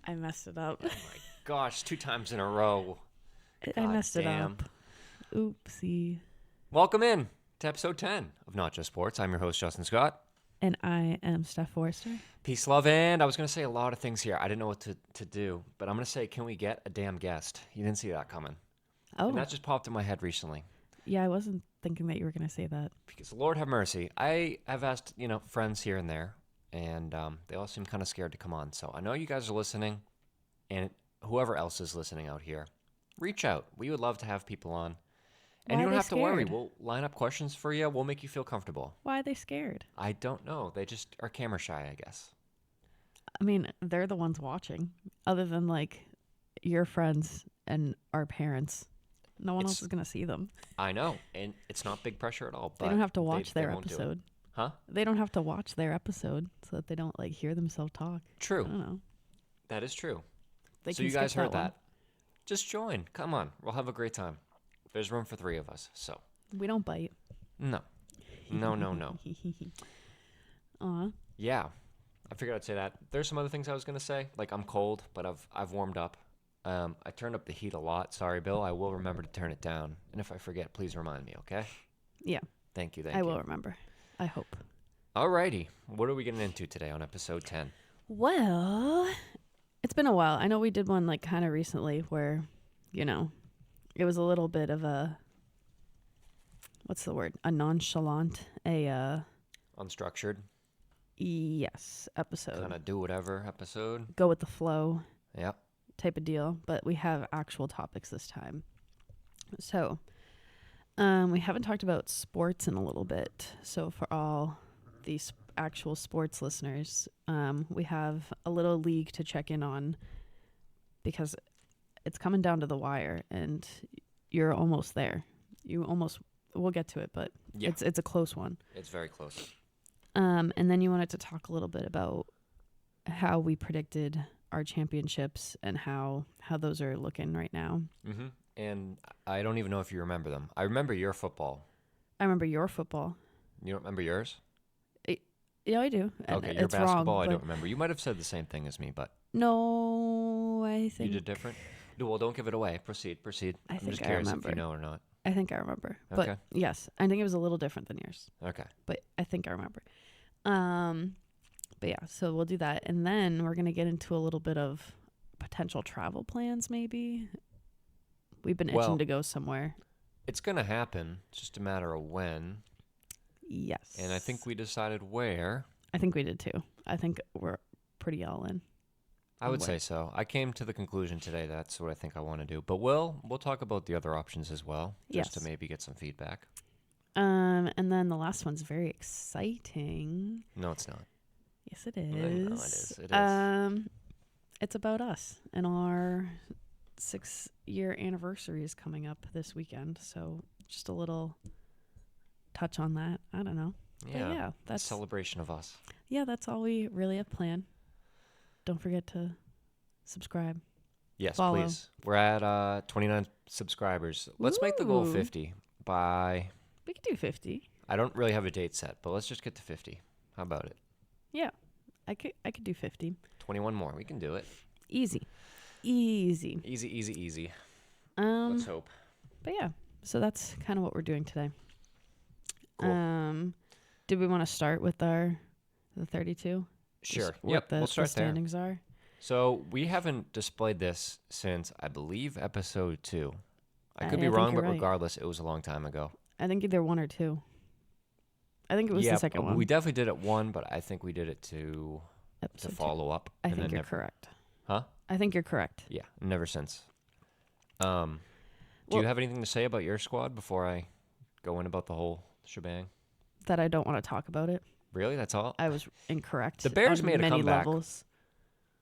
I messed it up. Oh my gosh, 2 times in a row. I God messed it damn. up. Oopsie. Welcome in to episode 10 of Not Just Sports. I'm your host, Justin Scott. And I am Steph Forrester. Peace, love, and I was going to say a lot of things here. I didn't know what to do, but I'm going to say, can we get a damn guest? You didn't see that coming. Oh, And that just popped in my head recently. yeah, I wasn't thinking that you were going to say that. Because Lord have mercy, I have asked, friends here and there, and they all seem kind of scared to come on. So I know you guys are listening, and whoever else is listening out here, reach out. We would love to have people on. And Why you are don't they have to worry. scared? We'll line up questions for you. We'll make you feel comfortable. Why are they scared? I don't know. They just are camera shy, I guess. I mean, they're the ones watching. Other than like your friends and our parents, no one else is going to see them. I know. And it's not big pressure at all. But They don't have to watch they their won't do it. episode. Huh? They don't have to watch their episode so that they don't like hear themselves talk. I True. don't know. That is true. They So can you guys skip heard one. that. Just join. Come on. We'll have a great time. There's room for 3 of us. So, We don't bite. no. No. Aw. Yeah. I figured I'd say that. There's some other things I was going to say. Like, I'm cold, but I've warmed up. I turned up the heat a lot. Sorry, Bill. I will remember to turn it down. And if I forget, please remind me, okay? Yeah, Thank you. I will remember. I hope. Alrighty. What are we getting into today on episode 10? Well, it's been a while. I know we did one like kind of recently where, it was a little bit of a, what's the word? A nonchalant, Unstructured. yes, episode. Kind of do whatever episode. Go with the flow Yep. type of deal. But we have actual topics this time. So, we haven't talked about sports in a little bit. So for all these actual sports listeners, we have a little league to check in on because it's coming down to the wire and you're almost there. We'll get to it, but Yeah. it's a close one. It's very close. And then you wanted to talk a little bit about how we predicted our championships and how those are looking right now. Mm-hmm. And I don't even know if you remember them. I remember your football. I remember your football. You don't remember yours? Yeah, I do. And Okay, your it's basketball wrong, I but don't remember. You might have said the same thing as me, but no, I you think did different? Well, don't give it away. Proceed. I I'm think just I curious if remember. you know or not. I think I remember. Okay. But yes, I think it was a little different than yours. Okay. But I think I remember. But yeah, so we'll do that. And then we're going to get into a little bit of potential travel plans maybe. We've been itching Well- to go somewhere. It's going to happen. It's just a matter of when. Yes. And I think we decided where. I think we did too. I think we're pretty all in. I would Where? say so. I came to the conclusion today that's what I think I want to do. But we'll talk about the other options as well, just to Yes. maybe get some feedback. And then the last one's very exciting. No, it's not. Yes, it I is. know it is. It is. It's about us, and our 6-year anniversary is coming up this weekend. So just a little touch on that. I don't know. But yeah, A that's celebration of us. that's all we really have planned. Don't forget to subscribe. Yes, Follow. please. We're at 29 subscribers. Let's make the goal Ooh. 50 by, We could do 50. I don't really have a date set, but let's just get to 50. How about it? Yeah, I could do 50. 21 more. We can do it. Easy. Easy. Let's hope. But yeah, so that's kind of what we're doing today. Cool. Did we want to start with the 32? Sure. Just what Yep, the, we'll start the there. standings are. So we haven't displayed this since, I believe, episode 2. I could I be think wrong, you're but right. regardless, it was a long time ago. I think either 1 or 2. I think it was yeah, the second one. we definitely did it 1, but I think we did it to Episode 2. follow up. I and think then you're never, correct. Huh? I think you're correct. Yeah, never since. Do Well- you have anything to say about your squad before I go in about the whole shebang? That I don't want to talk about it. Really? That's all? I was incorrect. The Bears on made a many comeback. levels.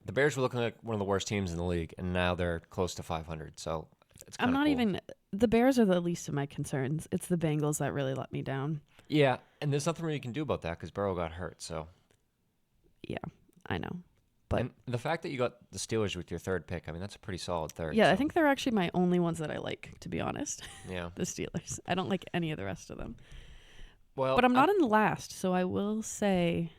The Bears were looking like one of the worst teams in the league, and now they're close to 500. So it's kind I'm of not cool. even. The Bears are the least of my concerns. It's the Bengals that really let me down. Yeah, and there's nothing really you can do about that because Burrow got hurt. So Yeah, I know. But- and the fact that you got the Steelers with your 3rd pick, I mean, that's a pretty solid 3rd. Yeah, I so, think they're actually my only ones that I like, to be honest. Yeah. The Steelers. I don't like any of the rest of them. Well, But I'm not in last, so I will say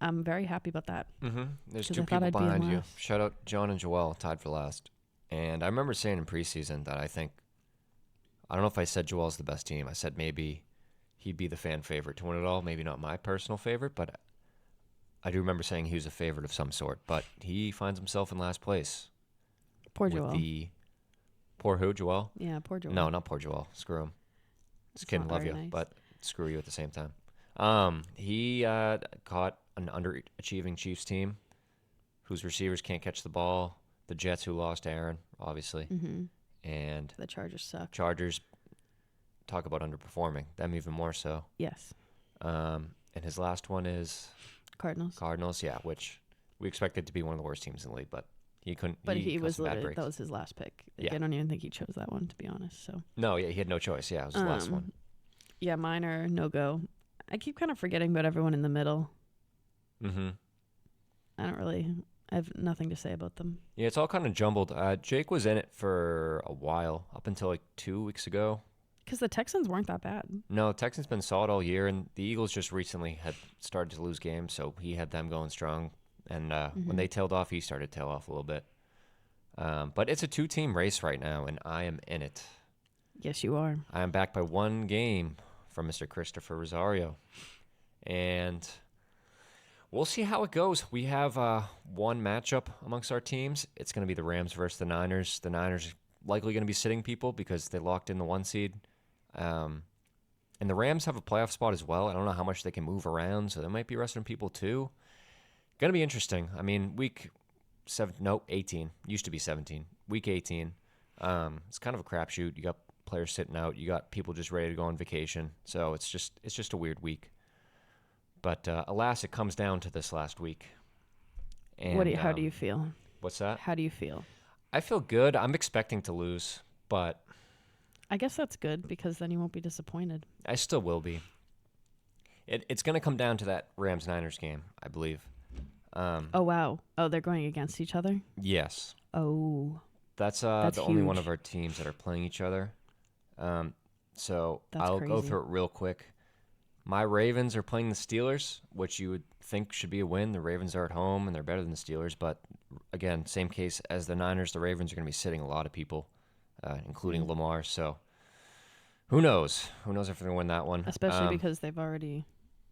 I'm very happy about that. There's 'Cause two I thought people I'd be in behind you. last. Shout out John and Joel, tied for last. And I remember saying in preseason that I don't know if I said Joel's the best team. I said maybe he'd be the fan favorite to win it all. Maybe not my personal favorite, but I do remember saying he was a favorite of some sort. But he finds himself in last place Poor with Joel. the poor who, Joel? Yeah, poor Joel. No, not poor Joel. Screw him. Just It's kidding, not love very you, nice. but screw you at the same time. He caught an underachieving Chiefs team whose receivers can't catch the ball. The Jets, who lost Aaron, obviously, Mm-hmm. and The Chargers suck. Chargers. Talk about underperforming them even more so. Yes. And his last one is Cardinals. Cardinals, yeah, which we expected to be one of the worst teams in the league, but he couldn't. But he got was some bad literally, breaks. that was his last pick. Like, Yeah. I don't even think he chose that one, to be honest. So No, yeah, he had no choice. Yeah, it was his last one. Yeah, mine are no go. I keep kind of forgetting about everyone in the middle. Mm-hmm. I have nothing to say about them. Yeah, it's all kind of jumbled. Jake was in it for a while, up until like 2 weeks ago. Because the Texans weren't that bad. No, Texans been solid all year, and the Eagles just recently had started to lose games, so he had them going strong. And when they tailed off, he started to tail off a little bit. But it's a two-team race right now, and I am in it. Yes, you are. I am back by one game from Mr. Christopher Rosario. And we'll see how it goes. We have one matchup amongst our teams. It's going to be the Rams versus the Niners. The Niners are likely going to be sitting people because they locked in the 1 seed. And the Rams have a playoff spot as well. I don't know how much they can move around, so they might be resting people too. Going to be interesting. I mean, 18. Used to be 17. Week 18. It's kind of a crapshoot. You got players sitting out. You got people just ready to go on vacation. So it's just a weird week. But alas, it comes down to this last week. And, How do you feel? What's that? How do you feel? I feel good. I'm expecting to lose, but I guess that's good because then you won't be disappointed. I still will be. It's going to come down to that Rams-Niners game, I believe. Oh, wow. Oh, they're going against each other? Yes. Oh, That's That's the only one huge. of our teams that are playing each other. So That's I'll go crazy. through it real quick. My Ravens are playing the Steelers, which you would think should be a win. The Ravens are at home, and they're better than the Steelers. But, again, same case as the Niners. The Ravens are going to be sitting a lot of people, including Lamar. So who knows? Who knows if they're going to win that one? especially because they've already,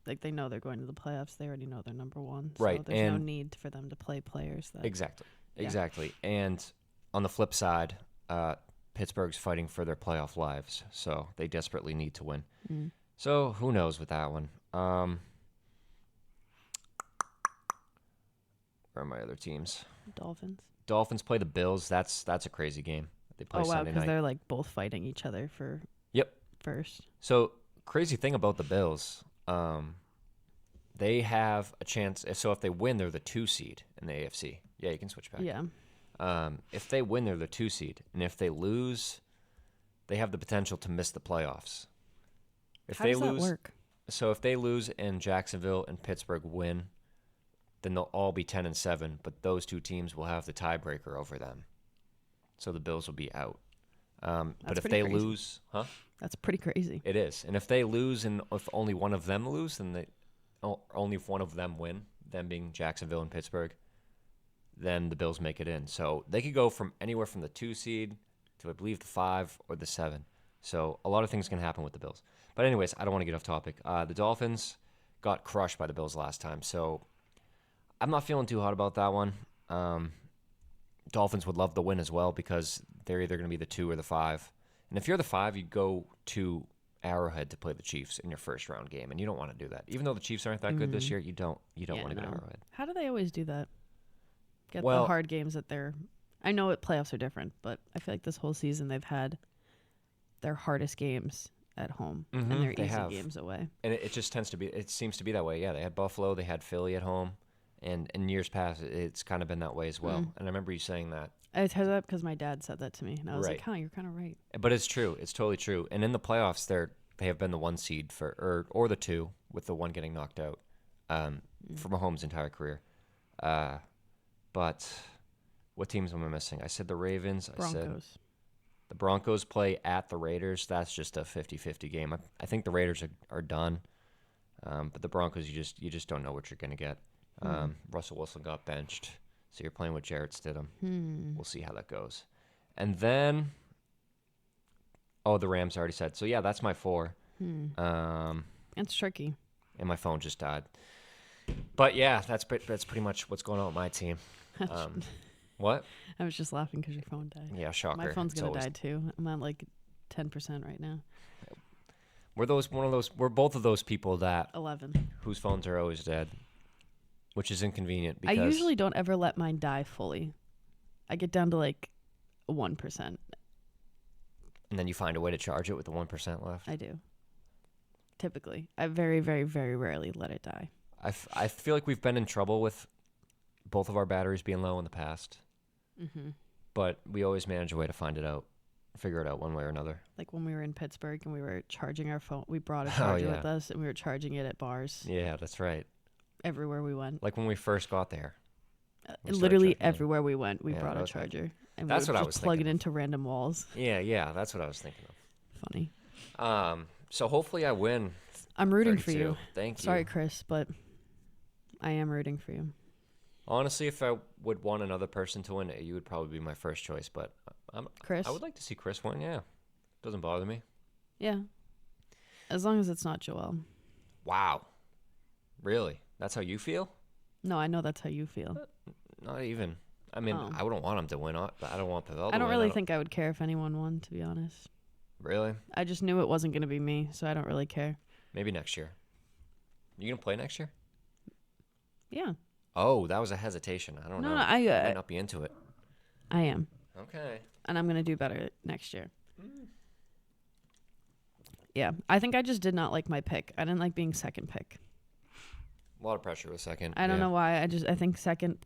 like, they know they're going to the playoffs. They already know they're number one. So Right, there's no and- need for them to play players that. Exactly. Yeah. Exactly. And on the flip side, Pittsburgh's fighting for their playoff lives, so they desperately need to win. Mm. So who knows with that one? Where are my other teams? Dolphins. Dolphins play the Bills. That's a crazy game. They play Oh, wow, Sunday because night. they're, like, both fighting each other for Yep. first. So crazy thing about the Bills, they have a chance. So if they win, they're the 2 seed in the AFC. Yeah, you can switch back. Yeah. If they win, they're the 2 seed, and if they lose, they have the potential to miss the playoffs. If How they does lose, that work? so if they lose and Jacksonville and Pittsburgh win, then they'll all be 10-7, but those two teams will have the tiebreaker over them. So the Bills will be out. But That's if pretty they crazy. lose, That's pretty crazy. it is. And if they lose and if only one of them lose, then only if one of them win, them being Jacksonville and Pittsburgh, then the Bills make it in. So they could go from anywhere from the 2 seed to, I believe, the 5 or the 7. So a lot of things can happen with the Bills. But anyways, I don't want to get off topic. The Dolphins got crushed by the Bills last time, so I'm not feeling too hot about that one. Dolphins would love the win as well because they're either going to be the 2 or the 5. And if you're the 5, you go to Arrowhead to play the Chiefs in your first round game, and you don't want to do that. Even though the Chiefs aren't that good this year, you don't Yeah, want to go to no. Arrowhead. How do they always do that? Get Well- the hard games that they're. I know playoffs are different, but I feel like this whole season they've had their hardest games at home and their they easy have. games away. And it just tends to be, it seems to be that way. Yeah, they had Buffalo, they had Philly at home, and in years past, it's kind of been that way as well. And I remember you saying that. I tell that because my dad said that to me, and I was Right. like, "Huh, you're kind of right." But it's true. It's totally true. And in the playoffs, they have been the 1 seed or the 2, with the 1 getting knocked out for Mahomes' entire career. But what teams am I missing? I said the Ravens. I said Broncos. the Broncos play at the Raiders. That's just a 50-50 game. I think the Raiders are done. But the Broncos, you just don't know what you're going to get. Russell Wilson got benched, so you're playing with Jarrett Stidham. Hmm. We'll see how that goes. And then, the Rams already said. So yeah, that's my 4. It's tricky. And my phone just died. But yeah, that's pretty much what's going on with my team. What? I was just laughing because your phone died. Yeah, shocker. My phone's It's gonna always- die too. I'm at like 10% right now. We're both of those people 11. whose phones are always dead, which is inconvenient because I usually don't ever let mine die fully. I get down to like 1%. and then you find a way to charge it with the 1% left. I do. Typically, I very, very, very rarely let it die. I feel like we've been in trouble with both of our batteries being low in the past, but we always manage a way to figure it out one way or another. Like when we were in Pittsburgh and we were charging our phone, we brought a Oh, charger yeah. with us and we were charging it at bars Yeah, that's right. everywhere we went. Like when we first got there. we started Literally charging it. everywhere we went, we Yeah, brought that a was like- charger. And That's we would what I just was plug thinking it of. into random walls. Yeah, that's what I was thinking Funny. of. So hopefully I win. I'm rooting for 32. you. Thank you. Sorry, Chris, but I am rooting for you. Honestly, if I would want another person to win, you would probably be my first choice. But Chris? I would like to see Chris win. Yeah, doesn't bother me. Yeah. As long as it's not Joel. Wow, really? That's how you feel? No, I know that's how you feel. Not even. I mean, Oh. I wouldn't want him to win, but I don't want Pavel to win. I don't really think I would care if anyone won, to be honest. Really? I just knew it wasn't going to be me, so I don't really care. Maybe next year. You gonna play next year? Yeah. Oh, that was a hesitation. I don't No, know. no, I might not be into it. I am. Okay. And I'm going to do better next year. Yeah. I think I just did not like my pick. I didn't like being second pick. A lot of pressure with second. I don't know why. I think second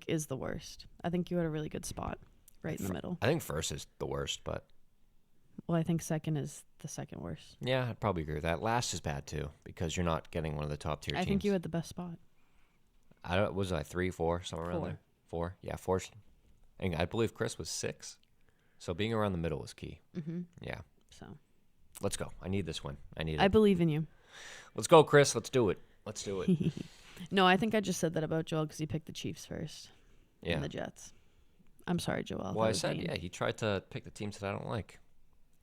is the worst. I think you had a really good spot right in the middle. I think first is the worst, but Well, I think second is the second worst. yeah, I'd probably agree with that. Last is bad too because you're not getting one of the top tier teams. I think you had the best spot. Was I 3, 4, somewhere around 4. there? 4, yeah, 4. And I believe Chris was 6. So being around the middle was key. Mm-hmm. Yeah, So let's go. I need this win. I need I it. believe in you. Let's go, Chris. Let's do it. Let's do it. No, I think I just said that about Joel because he picked the Chiefs first Yeah. and the Jets. I'm sorry, Joel. Well, That I was said, mean. yeah, he tried to pick the teams that I don't like.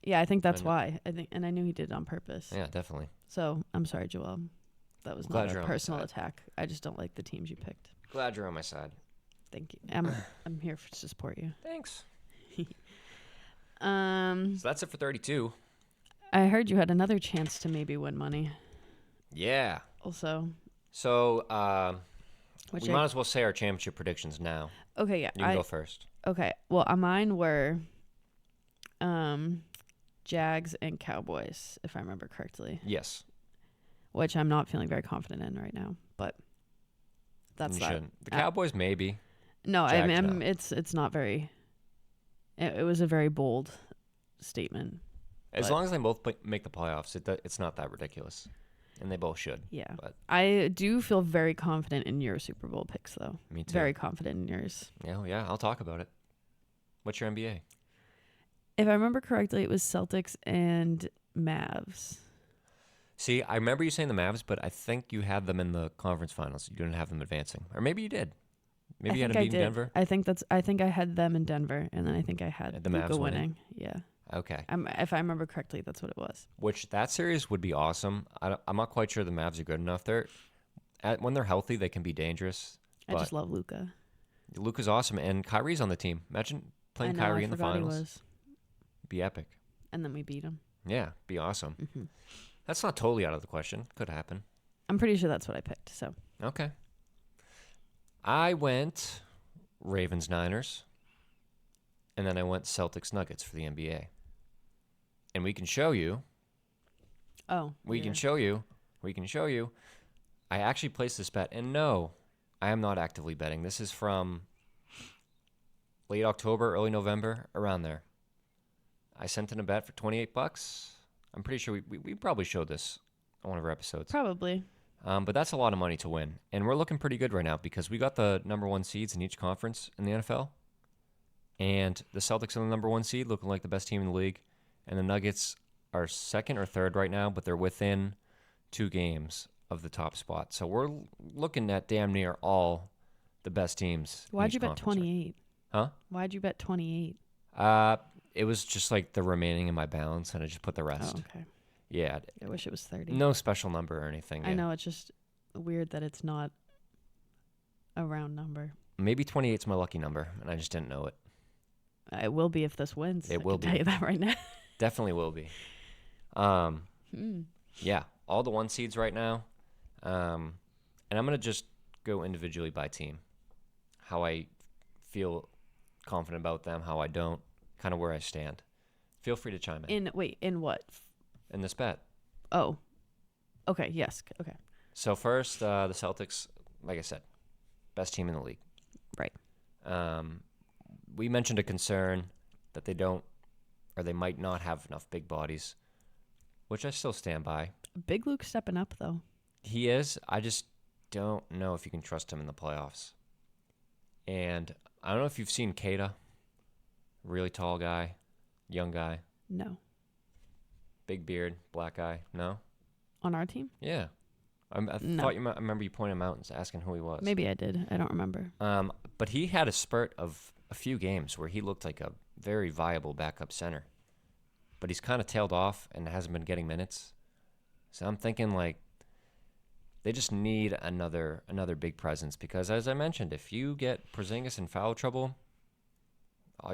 Yeah, I think that's know. why. And I knew he did it on purpose. Yeah, definitely. So I'm sorry, Joel. That was Glad not you're a on my personal side. attack. I just don't like the teams you picked. Glad you're on my side. Thank you. I'm here to support you. Thanks. So So that's it for 32. I heard you had another chance to maybe win money. Yeah. Also, So which we might as well say our championship predictions now. okay, yeah. You can go first. Okay. Well, mine were Jags and Cowboys, if I remember correctly, Yes. which I'm not feeling very confident in right now, but that's You that. shouldn't. The Cowboys, maybe. No, I Jags, mean no. it's not very. It was a very bold statement. As But- long as they both make the playoffs, it's not that ridiculous. And they both should. Yeah. But I do feel very confident in your Super Bowl picks, though. me too. Very confident in yours. Yeah, I'll talk about it. What's your NBA? If I remember correctly, it was Celtics and Mavs. See, I remember you saying the Mavs, but I think you had them in the conference finals. You didn't have them advancing. Or maybe you did. Maybe you had them beating Denver. I think I had them in Denver, and then I think I had The Luka Mavs winning. winning? Yeah. Okay. If I remember correctly, that's what it was. Which that series would be awesome. I'm not quite sure the Mavs are good enough. When they're healthy, they can be dangerous. I But just love Luka. Luka's awesome, and Kyrie's on the team. Imagine playing Kyrie in the finals. Be epic. And then we beat him. Yeah, be awesome. Mm-hmm. That's not totally out of the question. Could happen. I'm pretty sure that's what I picked. So Okay. I went Ravens Niners, and then I went Celtics Nuggets for the NBA. And we can show you. We can show you. I actually placed this bet, and no, I am not actively betting. This is from late October, early November, around there. I sent in a bet for $28. I'm pretty sure we probably showed this on one of our episodes. Probably. But that's a lot of money to win. And we're looking pretty good right now because we got the number 1 seeds in each conference in the NFL. And the Celtics are the number 1 seed, looking like the best team in the league. And the Nuggets are second or third right now, but they're within 2 games of the top spot. So we're looking at damn near all the best teams. in Why'd each you bet conference, right? 28? Huh? Why'd you bet 28? It was just like the remaining in my balance, and I just put the Oh, rest. okay. Yeah, I wish it was 30. no special number or anything. I Yeah. know, it's just weird that it's not a round number. Maybe 28's my lucky number, and I just didn't know it. It will be if this wins. It I will can tell be. you that right now. Definitely will be. Yeah, all the 1 seeds right now. And I'm going to just go individually by team. How I feel confident about them, how I don't, kind of where I stand. Feel free to chime in In what? in this bet. Oh. Okay, yes. Okay. So first, the Celtics, like I said, best team in the league. Right. We mentioned a concern that they don't, or they might not have enough big bodies, which I still stand by. Big Luke stepping up though. He is. I just don't know if you can trust him in the playoffs. And I don't know if you've seen Keita, really tall guy, young guy, No. big beard, black guy. No? On our team? Yeah. I No. thought I remember you pointing him out and asking who he was. Maybe I did. I don't remember. But he had a spurt of a few games where he looked like a very viable backup center. But he's kind of tailed off and hasn't been getting minutes. So I'm thinking like they just need another big presence because, as I mentioned, if you get Porzingis in foul trouble,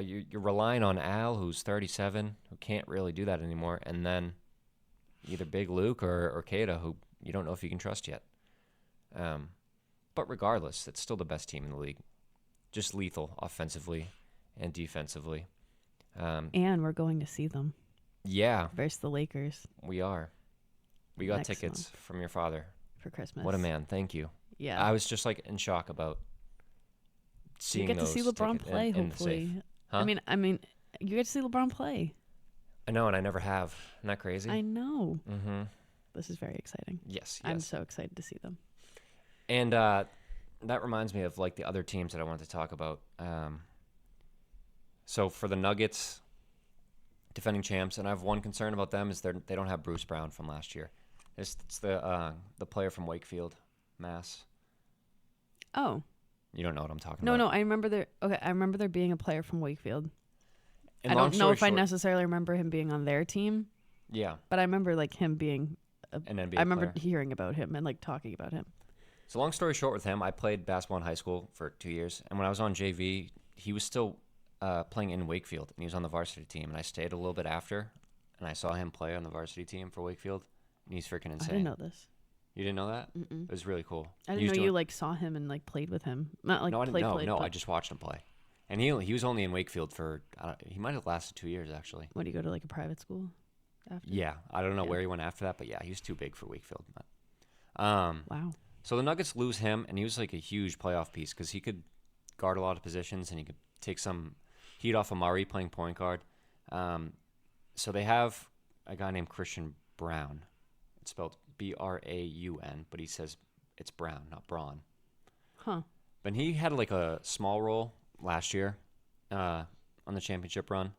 you're relying on Al, who's 37, who can't really do that anymore, and then either Big Luke or Keita, who you don't know if you can trust yet. But regardless, it's still the best team in the league. Just lethal offensively and defensively. And we're going to see them Yeah, versus the Lakers we are. We got Next tickets month. from your father. for Christmas. What a man. Thank you. Yeah. I was just like in shock about You seeing get to see those LeBron tickets play, in the safe. hopefully. Huh? I mean, you get to see LeBron play. I know, and I never have. Isn't that crazy? I know. Mm-hmm. This is very exciting. Yes, I'm yes. so excited to see them. And that reminds me of like the other teams that I wanted to talk about. So for the Nuggets, defending champs, and I have one concern about them is they don't have Bruce Brown from last year. It's the player from Wakefield, Mass. Oh. You don't know what I'm talking No, about. no, I remember there being a player from Wakefield. And I long don't know story if I short- necessarily remember him being on their team, Yeah, but I remember like him being an NBA I remember player. hearing about him and like talking about him. So long story short with him, I played basketball in high school for 2 years, and when I was on JV, he was still playing in Wakefield, and he was on the varsity team, and I stayed a little bit after, and I saw him play on the varsity team for Wakefield, and he's freaking insane. I didn't know this. You didn't know that? Mm-mm. It was really cool. I He didn't was know you doing- like saw him and like played with him. Not like No, I didn't. played. No, but I just watched him play, and he was only in Wakefield for he might have lasted 2 years actually. What, do you go to like a private school after? Yeah, I don't know Yeah. where he went after that, but yeah, he was too big for Wakefield. But, Wow. so the Nuggets lose him, and he was like a huge playoff piece because he could guard a lot of positions and he could take some heat off of Murray playing point guard. So they have a guy named Christian Brown. It's spelled Braun, but he says it's Brown, not Braun. Huh. But he had like a small role last year on the championship run,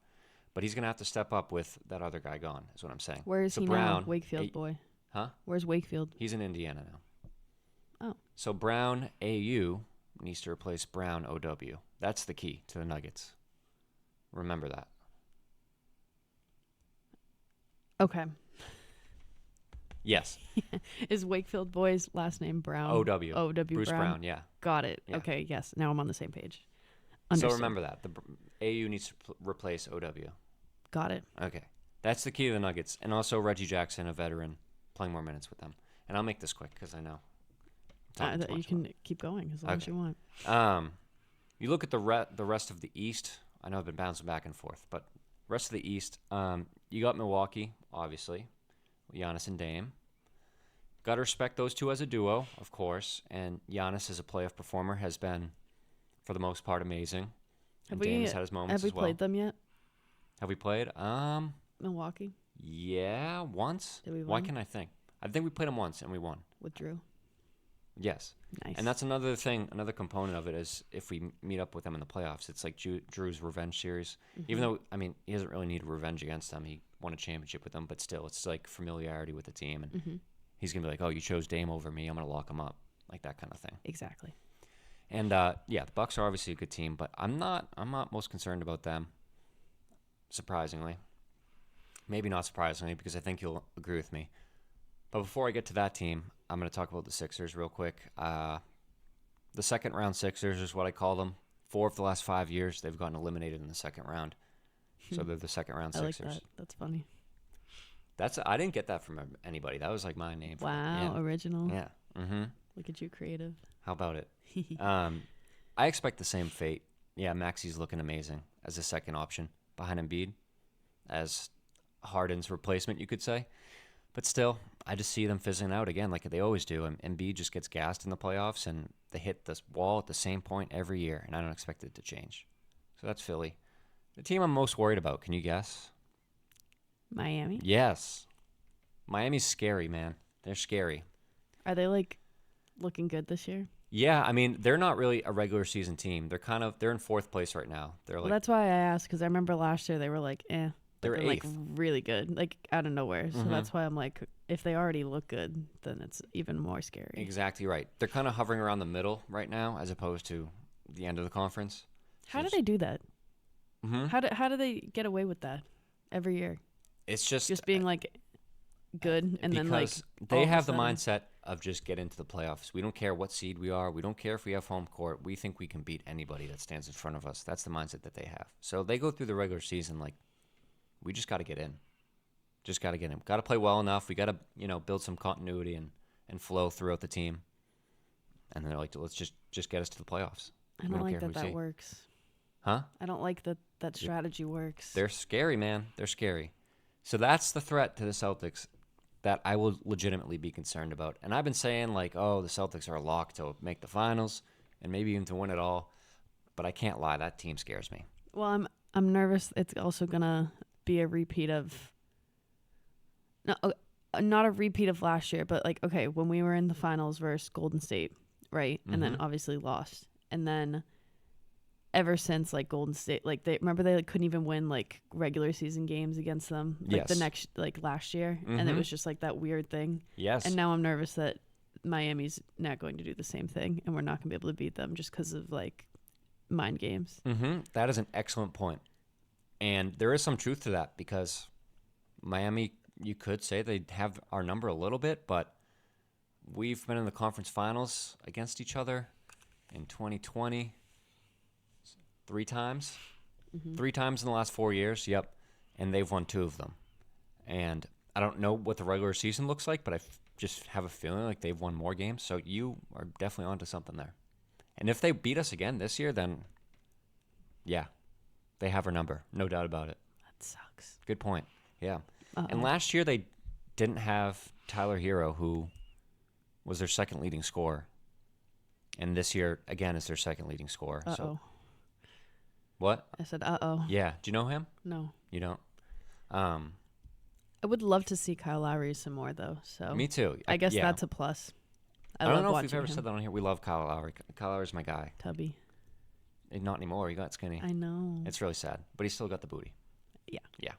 but he's gonna have to step up with that other guy gone. Is what I'm saying. Where is So he Brown, now? Wakefield a- boy. Huh? Where's Wakefield? He's in Indiana now. Oh. So Brown AU needs to replace Brown OW. That's the key to the Nuggets. Remember that. Okay. Yes. Is Wakefield boy's last name Brown? OW. OW Bruce Brown. Yeah. Got it. Yeah. Okay. Yes. Now I'm on the same page. So Understood. remember that. The AU needs to replace OW. Got it. Okay. That's the key to the Nuggets. And also Reggie Jackson, a veteran, playing more minutes with them. And I'll make this quick because I know. I'm talking too You much can about keep going as long as Okay. you want. it. You look at the rest of the East. I know I've been bouncing back and forth, but rest of the East, you got Milwaukee, obviously, Giannis and Dame. Got to respect those two as a duo, of course. And Giannis, as a playoff performer, has been, for the most part, amazing. And Dame has had his moments Have we as well. played them yet? Have we played? Milwaukee Yeah, once. Did we Why win? can't I think? I think we played them once and we won. with Drew. Yes. Nice. And that's another thing, another component of it is if we meet up with them in the playoffs, it's like Drew's revenge series. Mm-hmm. Even though, I mean, he doesn't really need revenge against them. He won a championship with them, but still, it's like familiarity with the team. And Mm-hmm. he's going to be like, oh, you chose Dame over me. I'm going to lock him up. Like that kind of thing. Exactly. And, yeah, the Bucks are obviously a good team, but I'm not most concerned about them, surprisingly. Maybe not surprisingly, because I think you'll agree with me. But before I get to that team, I'm going to talk about the Sixers real quick. The second round Sixers is what I call them. 4 of the last 5 years, they've gotten eliminated in the second round. So they're the second round Sixers. I like that. That's funny. I didn't get that from anybody. That was like my name. Wow, original. Yeah. Mm-hmm. Look at you, creative. How about it? I expect the same fate. Yeah, Maxi's looking amazing as a second option behind Embiid, as Harden's replacement, you could say. But still, I just see them fizzling out again like they always do. And Embiid just gets gassed in the playoffs, and they hit this wall at the same point every year, and I don't expect it to change. So that's Philly. The team I'm most worried about, can you guess? Miami? Yes. Miami's scary, man. They're scary. Are they, like, looking good this year? Yeah, I mean, they're not really a regular season team. They're in fourth place right now. They're Well, that's why I asked, because I remember last year they were like, eh. They're like eighth. really good, like out of nowhere. So that's why I'm like, if they already look good, then it's even more scary. Exactly right. They're kind of hovering around the middle right now, as opposed to the end of the conference. How do they do that? Mm-hmm. How do they get away with that every year? It's just being like good, and then like because all they of a have the sudden- mindset of just get into the playoffs. We don't care what seed we are. We don't care if we have home court. We think we can beat anybody that stands in front of us. That's the mindset that they have. So they go through the regular season like, we just got to get in. Just got to get in. Got to play well enough. We got to, build some continuity and flow throughout the team. And they're like, let's just get us to the playoffs. I don't like that works. Huh? I don't like that strategy works. They're scary, man. They're scary. So that's the threat to the Celtics that I will legitimately be concerned about. And I've been saying, like, oh, the Celtics are locked to make the finals and maybe even to win it all. But I can't lie. That team scares me. Well, I'm nervous. It's also gonna be a repeat of not a repeat of last year, but like, okay, when we were in the finals versus Golden State, right? And then obviously lost. And then ever since, like, Golden State, like, they like, couldn't even win like regular season games against them, like the next, like, last year. And it was just like that weird thing. Yes. And now I'm nervous that Miami's not going to do the same thing, and we're not gonna be able to beat them just because of like mind games. That is an excellent point. And there is some truth to that, because Miami, you could say they have our number a little bit, but we've been in the conference finals against each other in 2020 3 times. 3 times in the last 4 years, yep. And they've won 2 of them. And I don't know what the regular season looks like, but I just have a feeling like they've won more games. So you are definitely onto something there. And if they beat us again this year, then yeah, they have our number. No doubt about it. That sucks. Good point. Yeah. Uh-oh. And last year they didn't have Tyler Hero, who was their second leading scorer. And this year, again, is their second leading scorer. Uh-oh. So, what? I said, uh-oh. Yeah. Do you know him? No. You don't? I would love to see Kyle Lowry some more, though. So Me too. I guess yeah. that's a plus. I don't love know if watching we've ever him. said that on here. We love Kyle Lowry. Kyle Lowry's my guy. Tubby. Not anymore. He got skinny. I know. It's really sad. But he's still got the booty. Yeah. Yeah.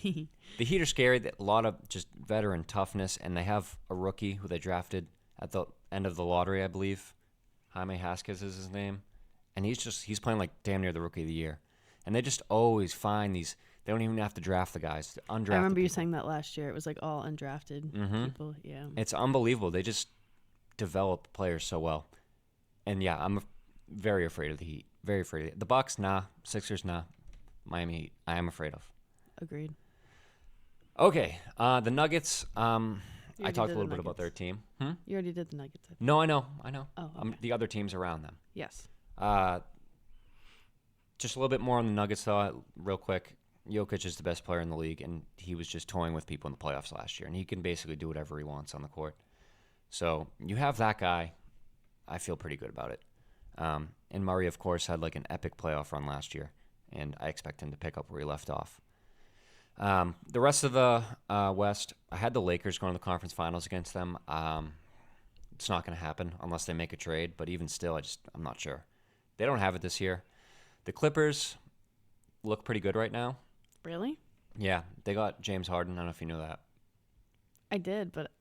The Heat are scary. A lot of just veteran toughness, and they have a rookie who they drafted at the end of the lottery, I believe. Jaime Haskins is his name. And he's playing like damn near the rookie of the year. And they just always find these, they don't even have to draft the guys. Undrafted I remember you people. saying that last year. It was like all undrafted people. Yeah. It's unbelievable. They just develop players so well. And yeah, I'm very afraid of the Heat. Very afraid of it. The Bucks, nah. Sixers, nah. Miami Heat, I am afraid of. Agreed. Okay, the Nuggets. I already talked did a little the bit about their Nuggets. team. You already did the Nuggets. I think. No, I know. Oh, okay. The other teams around them. Yes. Just a little bit more on the Nuggets, though, real quick. Jokic is the best player in the league, and he was just toying with people in the playoffs last year, and he can basically do whatever he wants on the court. So you have that guy. I feel pretty good about it. And Murray, of course, had like an epic playoff run last year, and I expect him to pick up where he left off. The rest of the West, I had the Lakers going to the conference finals against them. It's not going to happen unless they make a trade, but even still, I'm not sure. They don't have it this year. The Clippers look pretty good right now. Really? Yeah, they got James Harden. I don't know if you knew that. I did, but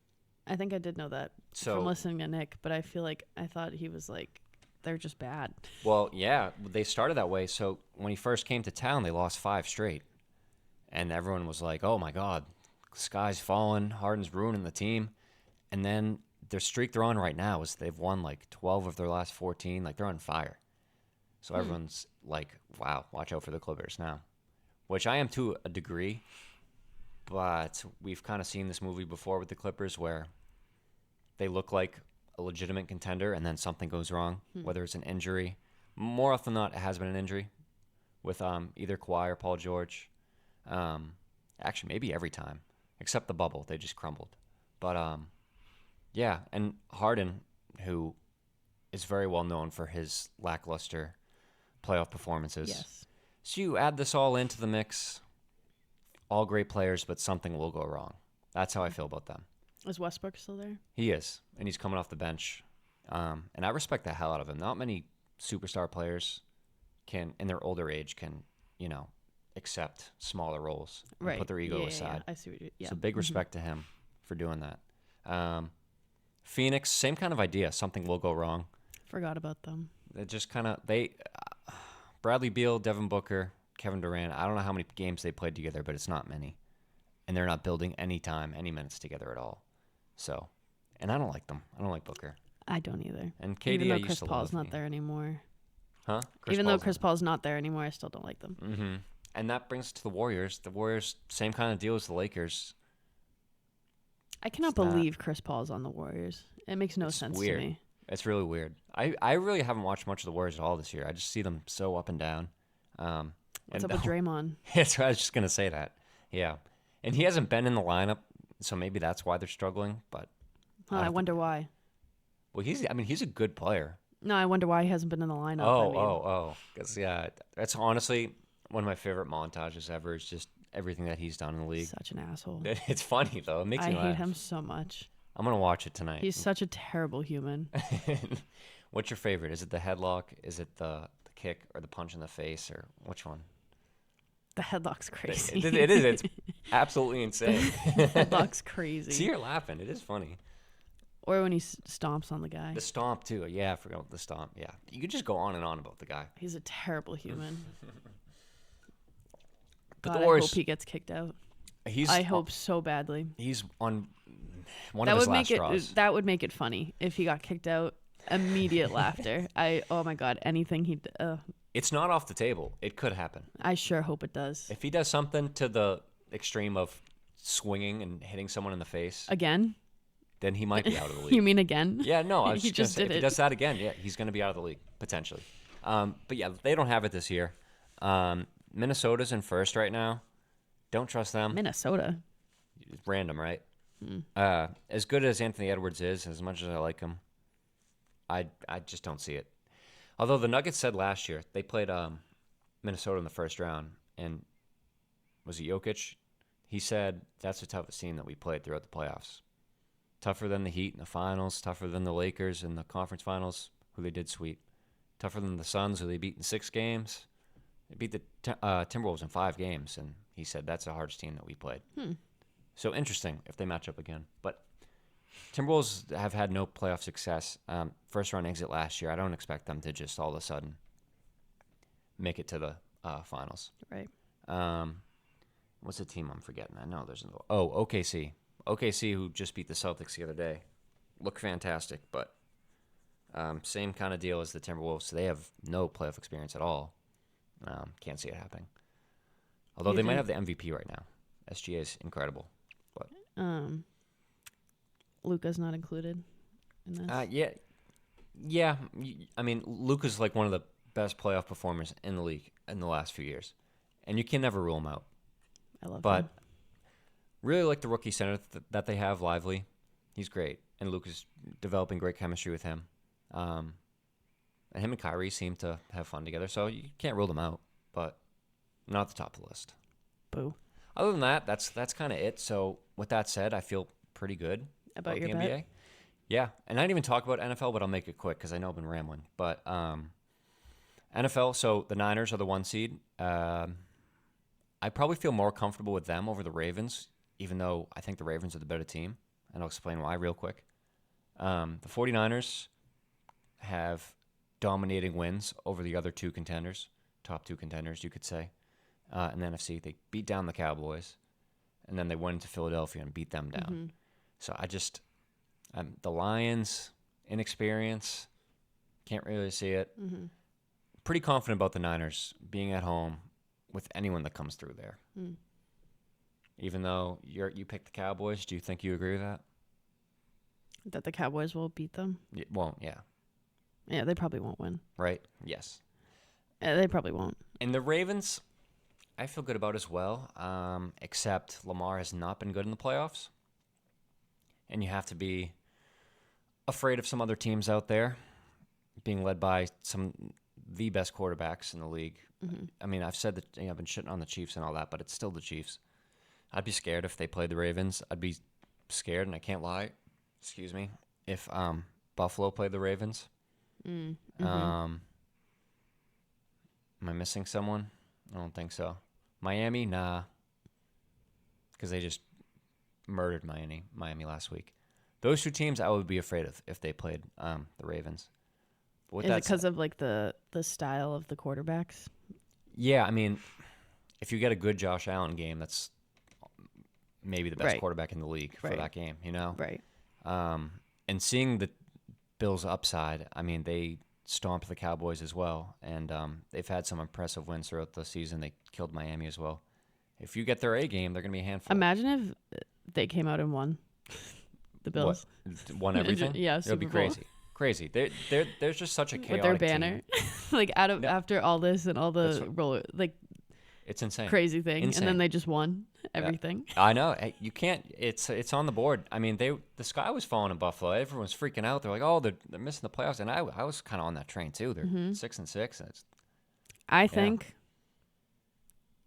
I think I did know that So, from listening to Nick, but I feel like I thought he was like, they're just bad. well, yeah, they started that way. So when he first came to town, they lost 5 straight. And everyone was like, oh my God, sky's falling. Harden's ruining the team. And then their streak they're on right now is they've won like 12 of their last 14. Like they're on fire. So everyone's like, wow, watch out for the Clippers now, which I am to a degree. But we've kind of seen this movie before with the Clippers where they look like a legitimate contender and then something goes wrong, whether it's an injury. More often than not, it has been an injury with either Kawhi or Paul George. Actually, maybe every time, except the bubble. They just crumbled. But, yeah, and Harden, who is very well known for his lackluster playoff performances. Yes. So you add this all into the mix, all great players, but something will go wrong. That's how I feel about them. Is Westbrook still there? He is, and he's coming off the bench. And I respect the hell out of him. Not many superstar players can, in their older age, can, accept smaller roles and Right. put their ego Yeah, aside. I see what you. Yeah. So big respect to him for doing that. Phoenix, same kind of idea. Something will go wrong. Forgot about them. They just kind of Bradley Beal, Devin Booker, Kevin Durant. I don't know how many games they played together, but it's not many, and they're not building any time, any minutes together at all. So, and I don't like them. I don't like Booker I don't either. and KD. Even though I used Chris to Paul's love not there anymore. Huh? Even though Chris Paul's not there anymore, I still don't like them. Mm-hmm. And that brings us to the Warriors. The Warriors, same kind of deal as the Lakers. I cannot It's not- believe Chris Paul's on the Warriors. It makes no It's sense weird. to me. It's really weird. I really haven't watched much of the Warriors at all this year. I just see them so up and down. What's up with Draymond? That's what I was just gonna say that. Yeah, and he hasn't been in the lineup, so maybe that's why they're struggling. But I wonder why. well, he's a good player. No, I wonder why he hasn't been in the lineup. Because yeah, that's honestly one of my favorite montages ever. Is just everything that he's done in the league. Such an asshole. It's funny though. It makes I me hate laugh. him so much. I'm gonna watch it tonight. He's such a terrible human. What's your favorite? Is it the headlock? Is it the kick or the punch in the face or which one? The headlock's crazy. It is. It's absolutely insane. Headlock's crazy. See, you're laughing. It is funny. Or when he stomps on the guy. The stomp too. Yeah, I forgot about the stomp. Yeah, you could just go on and on about the guy. He's a terrible human. But God, the Warriors, I hope he gets kicked out. he's I hope so badly. he's on one That of his would last make straws. it. That would make it funny if he got kicked out. Immediate laughter. Oh my God. Anything he. It's not off the table. It could happen. I sure hope it does. If he does something to the extreme of swinging and hitting someone in the face, Again? then he might be out of the league. You mean again? Yeah, no, I was He just gonna just say, did if he it. does that again, yeah, he's going to be out of the league potentially. But yeah, they don't have it this year. Minnesota's in first right now. Don't trust them. Minnesota. It's random, right? As good as Anthony Edwards is, as much as I like him, I just don't see it. Although the Nuggets said last year they played Minnesota in the first round, and was it Jokic? He said that's the toughest team that we played throughout the playoffs. Tougher than the Heat in the finals, tougher than the Lakers in the conference finals, who they did sweep. Tougher than the Suns, who they beat in 6 games. They beat the Timberwolves in 5 games, and he said that's the hardest team that we played. So interesting if they match up again. But Timberwolves have had no playoff success. First round exit last year. I don't expect them to just all of a sudden make it to the finals. Right. What's the team I'm forgetting? I know there's OKC. OKC, who just beat the Celtics the other day, look fantastic, but same kind of deal as the Timberwolves. They have no playoff experience at all. Can't see it happening. Although You they might think- have the MVP right now. SGA is incredible. But Luca's not included in this. yeah. I mean, Luka's like one of the best playoff performers in the league in the last few years, and you can never rule him out. I love But him. really like the rookie center that they have, Lively. He's great, and Luka's developing great chemistry with him. And him and Kyrie seem to have fun together, so you can't rule them out, but not at the top of the list. Boo. Other than that, that's kind of it. So with that said, I feel pretty good About your the bet? NBA. Yeah, and I didn't even talk about NFL, but I'll make it quick because I know I've been rambling. But NFL, so the Niners are the 1 seed. I probably feel more comfortable with them over the Ravens, even though I think the Ravens are the better team. and I'll explain why real quick. The 49ers have dominating wins over the other top two contenders, you could say, in the NFC. They beat down the Cowboys, and then they went into Philadelphia and beat them down. Mm-hmm. So the Lions, inexperience, can't really see it. Mm-hmm. Pretty confident about the Niners being at home with anyone that comes through there. Mm. Even though you picked the Cowboys, do you think you agree with that? That the Cowboys will beat them? It won't, yeah. Yeah, they probably won't win. Right? Yes. They probably won't. And the Ravens, I feel good about as well, except Lamar has not been good in the playoffs. And you have to be afraid of some other teams out there being led by the best quarterbacks in the league. Mm-hmm. I mean, I've said that I've been shitting on the Chiefs and all that, but it's still the Chiefs. I'd be scared if they played the Ravens. I'd be scared, and I can't lie, if Buffalo played the Ravens. Mm-hmm. Am I missing someone? I don't think so. Miami? Nah. Because they just murdered Miami last week. Those two teams I would be afraid of if they played the Ravens. Is it because of like the style of the quarterbacks? Yeah, I mean, if you get a good Josh Allen game, that's maybe the best quarterback in the league for that game, you know? Right. And seeing the Bills' upside, I mean, they stomped the Cowboys as well, and they've had some impressive wins throughout the season. They killed Miami as well. If you get their A game, they're going to be a handful. Imagine if they came out and won. The Bills. Won everything? Yeah, it would be crazy. Crazy. There's just such a chaotic with their banner. Like after all this and all the roller, like it's insane. Crazy thing. Insane. And then they just won everything. Yeah. I know. You can't. It's on the board. I mean, the sky was falling in Buffalo. Everyone's freaking out. They're like, oh, they're missing the playoffs, and I was kind of on that train too. They're 6-6. And I think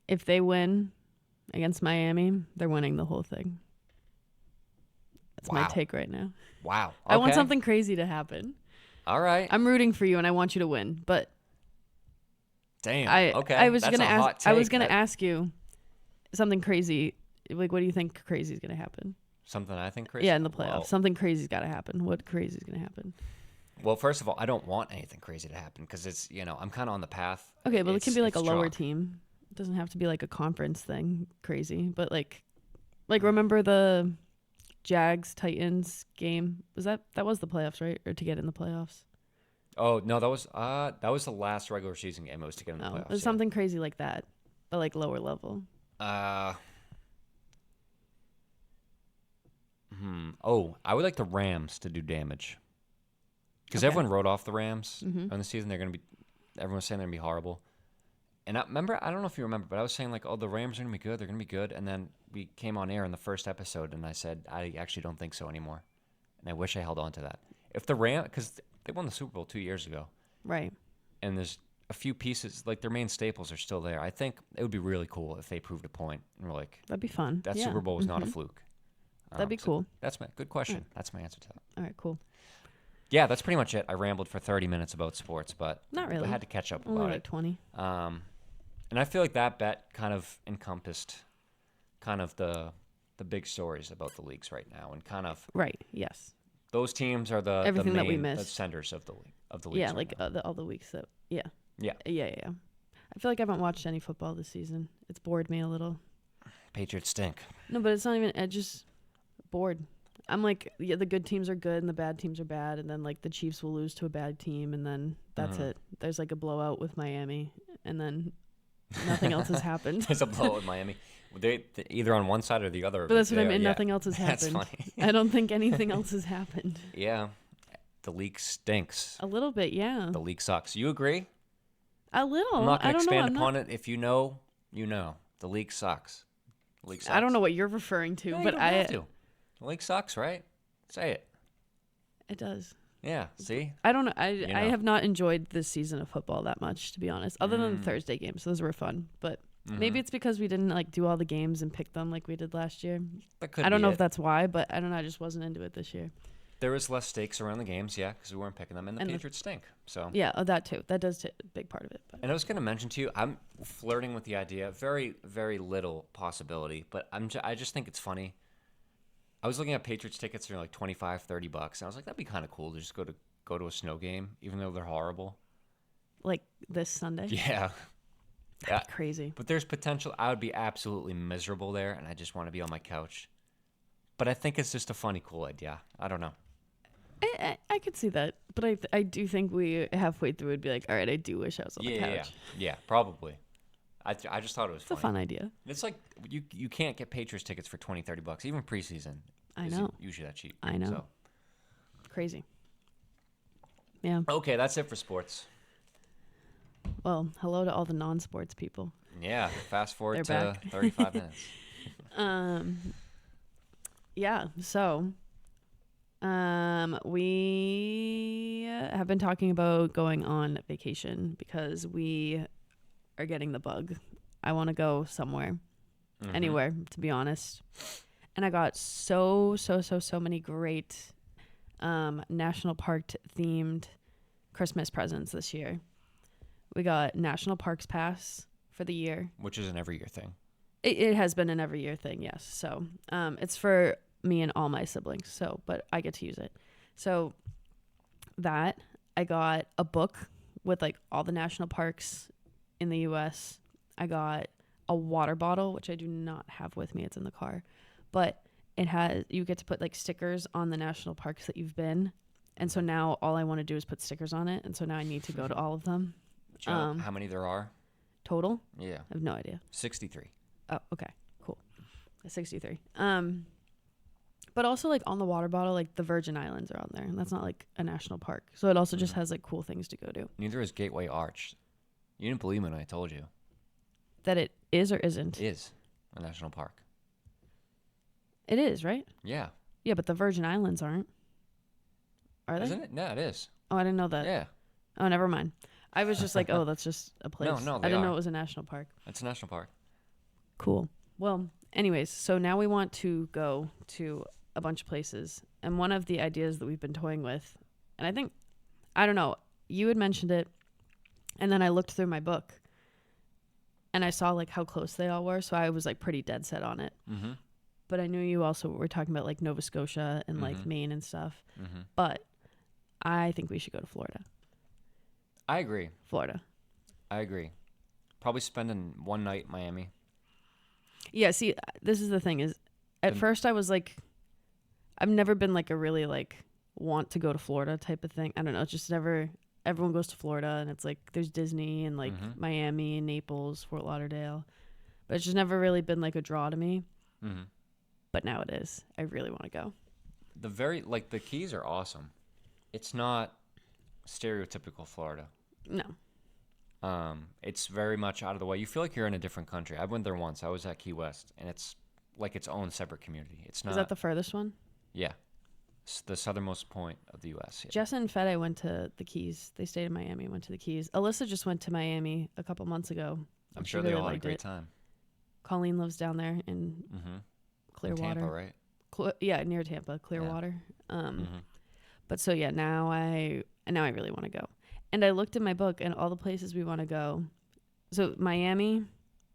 if they win against Miami, they're winning the whole thing. That's my take right now. Wow. Okay. I want something crazy to happen. All right. I'm rooting for you, and I want you to win. But damn. Okay. I was gonna ask. I was gonna ask you something crazy. Like, what do you think crazy is gonna happen? Something I think crazy. Yeah, in the playoffs, something crazy's got to happen. What crazy is gonna happen? Well, first of all, I don't want anything crazy to happen because it's I'm kind of on the path. Okay, but it can be like a lower team. It doesn't have to be like a conference thing, crazy. But like remember the Jags Titans game? That was the playoffs, right? Or to get in the playoffs? Oh no, that was the last regular season game. It was to get in the playoffs. It was something crazy like that, but like lower level. Oh, I would like the Rams to do damage because everyone wrote off the Rams on the season. Everyone's saying they're gonna be horrible. And I don't know if you remember, but I was saying like, oh, the Rams are gonna be good. They're gonna be good. And then we came on air in the first episode, and I said I actually don't think so anymore. And I wish I held on to that. If the Rams, because they won the Super Bowl 2 years ago, right? And there's a few pieces, like their main staples are still there. I think it would be really cool if they proved a point and were like, that'd be fun. That Super Bowl was not a fluke. That'd be cool. That's my good question. That's my answer to that. All right, cool. Yeah, that's pretty much it. I rambled for 30 minutes about sports, but not really. I had to catch up Only about like 20. And I feel like that bet kind of encompassed kind of the big stories about the leagues right now, and kind of right. Yes. Those teams are the everything main, that we missed. The centers of the leagues. Yeah, right like all the weeks that. Yeah. Yeah. I feel like I haven't watched any football this season. It's bored me a little. Patriots stink. No, but it's not even. I just bored. I'm like, yeah, the good teams are good and the bad teams are bad, and then like the Chiefs will lose to a bad team, and then that's it. There's like a blowout with Miami, and then nothing else has happened. There's a blowout with Miami. They either on one side or the other. But that's what I mean. Nothing else has happened. That's funny. I don't think anything else has happened. Yeah, the league stinks. A little bit, yeah. The league sucks. You agree? A little. I'm not going to expand upon it. If you know, you know. The league sucks. The league sucks. I don't know what you're referring to, but you don't have to. The league sucks, right? Say it. It does. Yeah. See. I don't know. I have not enjoyed this season of football that much, to be honest. Other than the Thursday games, those were fun. But maybe it's because we didn't like do all the games and pick them like we did last year. I don't know if that's why, but I don't know. I just wasn't into it this year. There was less stakes around the games, yeah, because we weren't picking them, and the Patriots stink. So yeah, that too. That does take a big part of it. But. And I was going to mention to you, I'm flirting with the idea. Very, very little possibility, but I just think it's funny. I was looking at Patriots tickets for like $25, $30. And I was like, that'd be kind of cool to just go to a snow game, even though they're horrible. Like this Sunday. Yeah. Yeah. Crazy. But there's potential. I would be absolutely miserable there, and I just want to be on my couch. But I think it's just a funny, cool idea. I don't know. I could see that, but I do think we halfway through would be like, all right, I do wish I was on the couch. Yeah, probably. I just thought it was It's a funny. fun idea. It's like you can't get Patriots tickets for $20, $30, even preseason. I is know. Usually that cheap. I know. So. Crazy. Yeah. Okay, that's it for sports. Well, hello to all the non-sports people. Yeah, fast forward They're to back. 35 minutes. Yeah. So, we have been talking about going on vacation because we are getting the bug. I want to go somewhere, anywhere, to be honest. And I got so many great national park themed Christmas presents this year. We got National Parks Pass for the year. Which is an every year thing. It has been an every year thing, yes. So it's for me and all my siblings. So, but I get to use it. So that I got a book with like all the national parks in the U.S. I got a water bottle, which I do not have with me. It's in the car, but you get to put like stickers on the national parks that you've been. And so now all I want to do is put stickers on it. And so now I need to go to all of them. Do you know how many there are? Total? Yeah. I have no idea. 63. Oh, okay. Cool. 63. But also like on the water bottle, like the Virgin Islands are on there, and that's not like a national park. So it also just has like cool things to go to. Neither is Gateway Arch. You didn't believe me when I told you. That it is or isn't? It is a national park. It is, right? Yeah. Yeah, but the Virgin Islands aren't. Are they? Isn't it? No, it is. Oh, I didn't know that. Yeah. Oh, never mind. I was just like, oh, that's just a place. No, I they didn't are. know it was a national park. It's a national park. Cool. Well, anyways, so now we want to go to a bunch of places. And one of the ideas that we've been toying with, and I don't know, you had mentioned it, and then I looked through my book, and I saw like how close they all were, so I was like pretty dead set on it. Mm-hmm. But I knew you also were talking about like Nova Scotia and like Maine and stuff. Mm-hmm. But I think we should go to Florida. I agree. Florida. I agree. Probably spending one night in Miami. Yeah, see, this is the thing is, at first I was like, I've never been like a really like want to go to Florida type of thing. I don't know. It's just never, everyone goes to Florida and it's like, there's Disney and like Miami and Naples, Fort Lauderdale. But it's just never really been like a draw to me. Mm-hmm. But now it is. I really want to go. The Keys are awesome. It's not stereotypical Florida. No. It's very much out of the way. You feel like you're in a different country. I went there once. I was at Key West, and it's like its own separate community. It's not. Is that the furthest one? Yeah, it's the southernmost point of the U.S. Yeah. Jess and Fede went to the Keys. They stayed in Miami and went to the Keys. Alyssa just went to Miami a couple months ago. I'm She sure they really all had a liked great it. time. Colleen lives down there in In Clearwater. Tampa, right? Yeah, near Tampa, Clearwater. But so yeah, now I really want to go. And I looked in my book and all the places we want to go. So Miami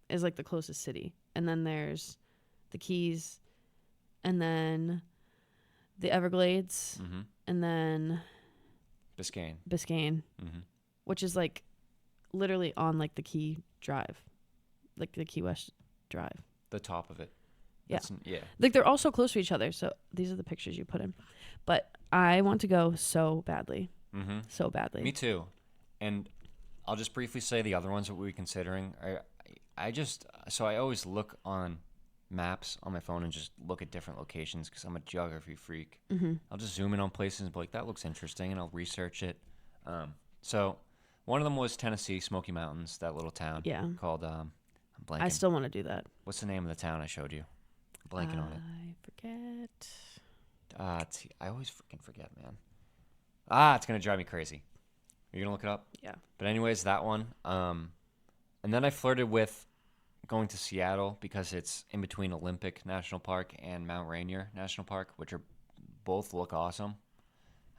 is like the closest city, and then there's the Keys, and then the Everglades, and then Biscayne, which is like literally on like the Key Drive, like the Key West Drive. The top of it. Yeah. Yeah. Like they're all so close to each other. So these are the pictures you put in. But I want to go so badly. So badly. Me too. And I'll just briefly say the other ones that we're considering. I always look on maps on my phone and just look at different locations because I'm a geography freak. I'll just zoom in on places and be like, that looks interesting, and I'll research it. So one of them was Tennessee, Smoky Mountains, that little town called, I'm blanking. I still want to do that. What's the name of the town I showed you? I'm blanking on it. I forget. I always freaking forget, man. It's going to drive me crazy. Are you going to look it up? Yeah. But anyways, that one. And then I flirted with going to Seattle because it's in between Olympic National Park and Mount Rainier National Park, which are both look awesome.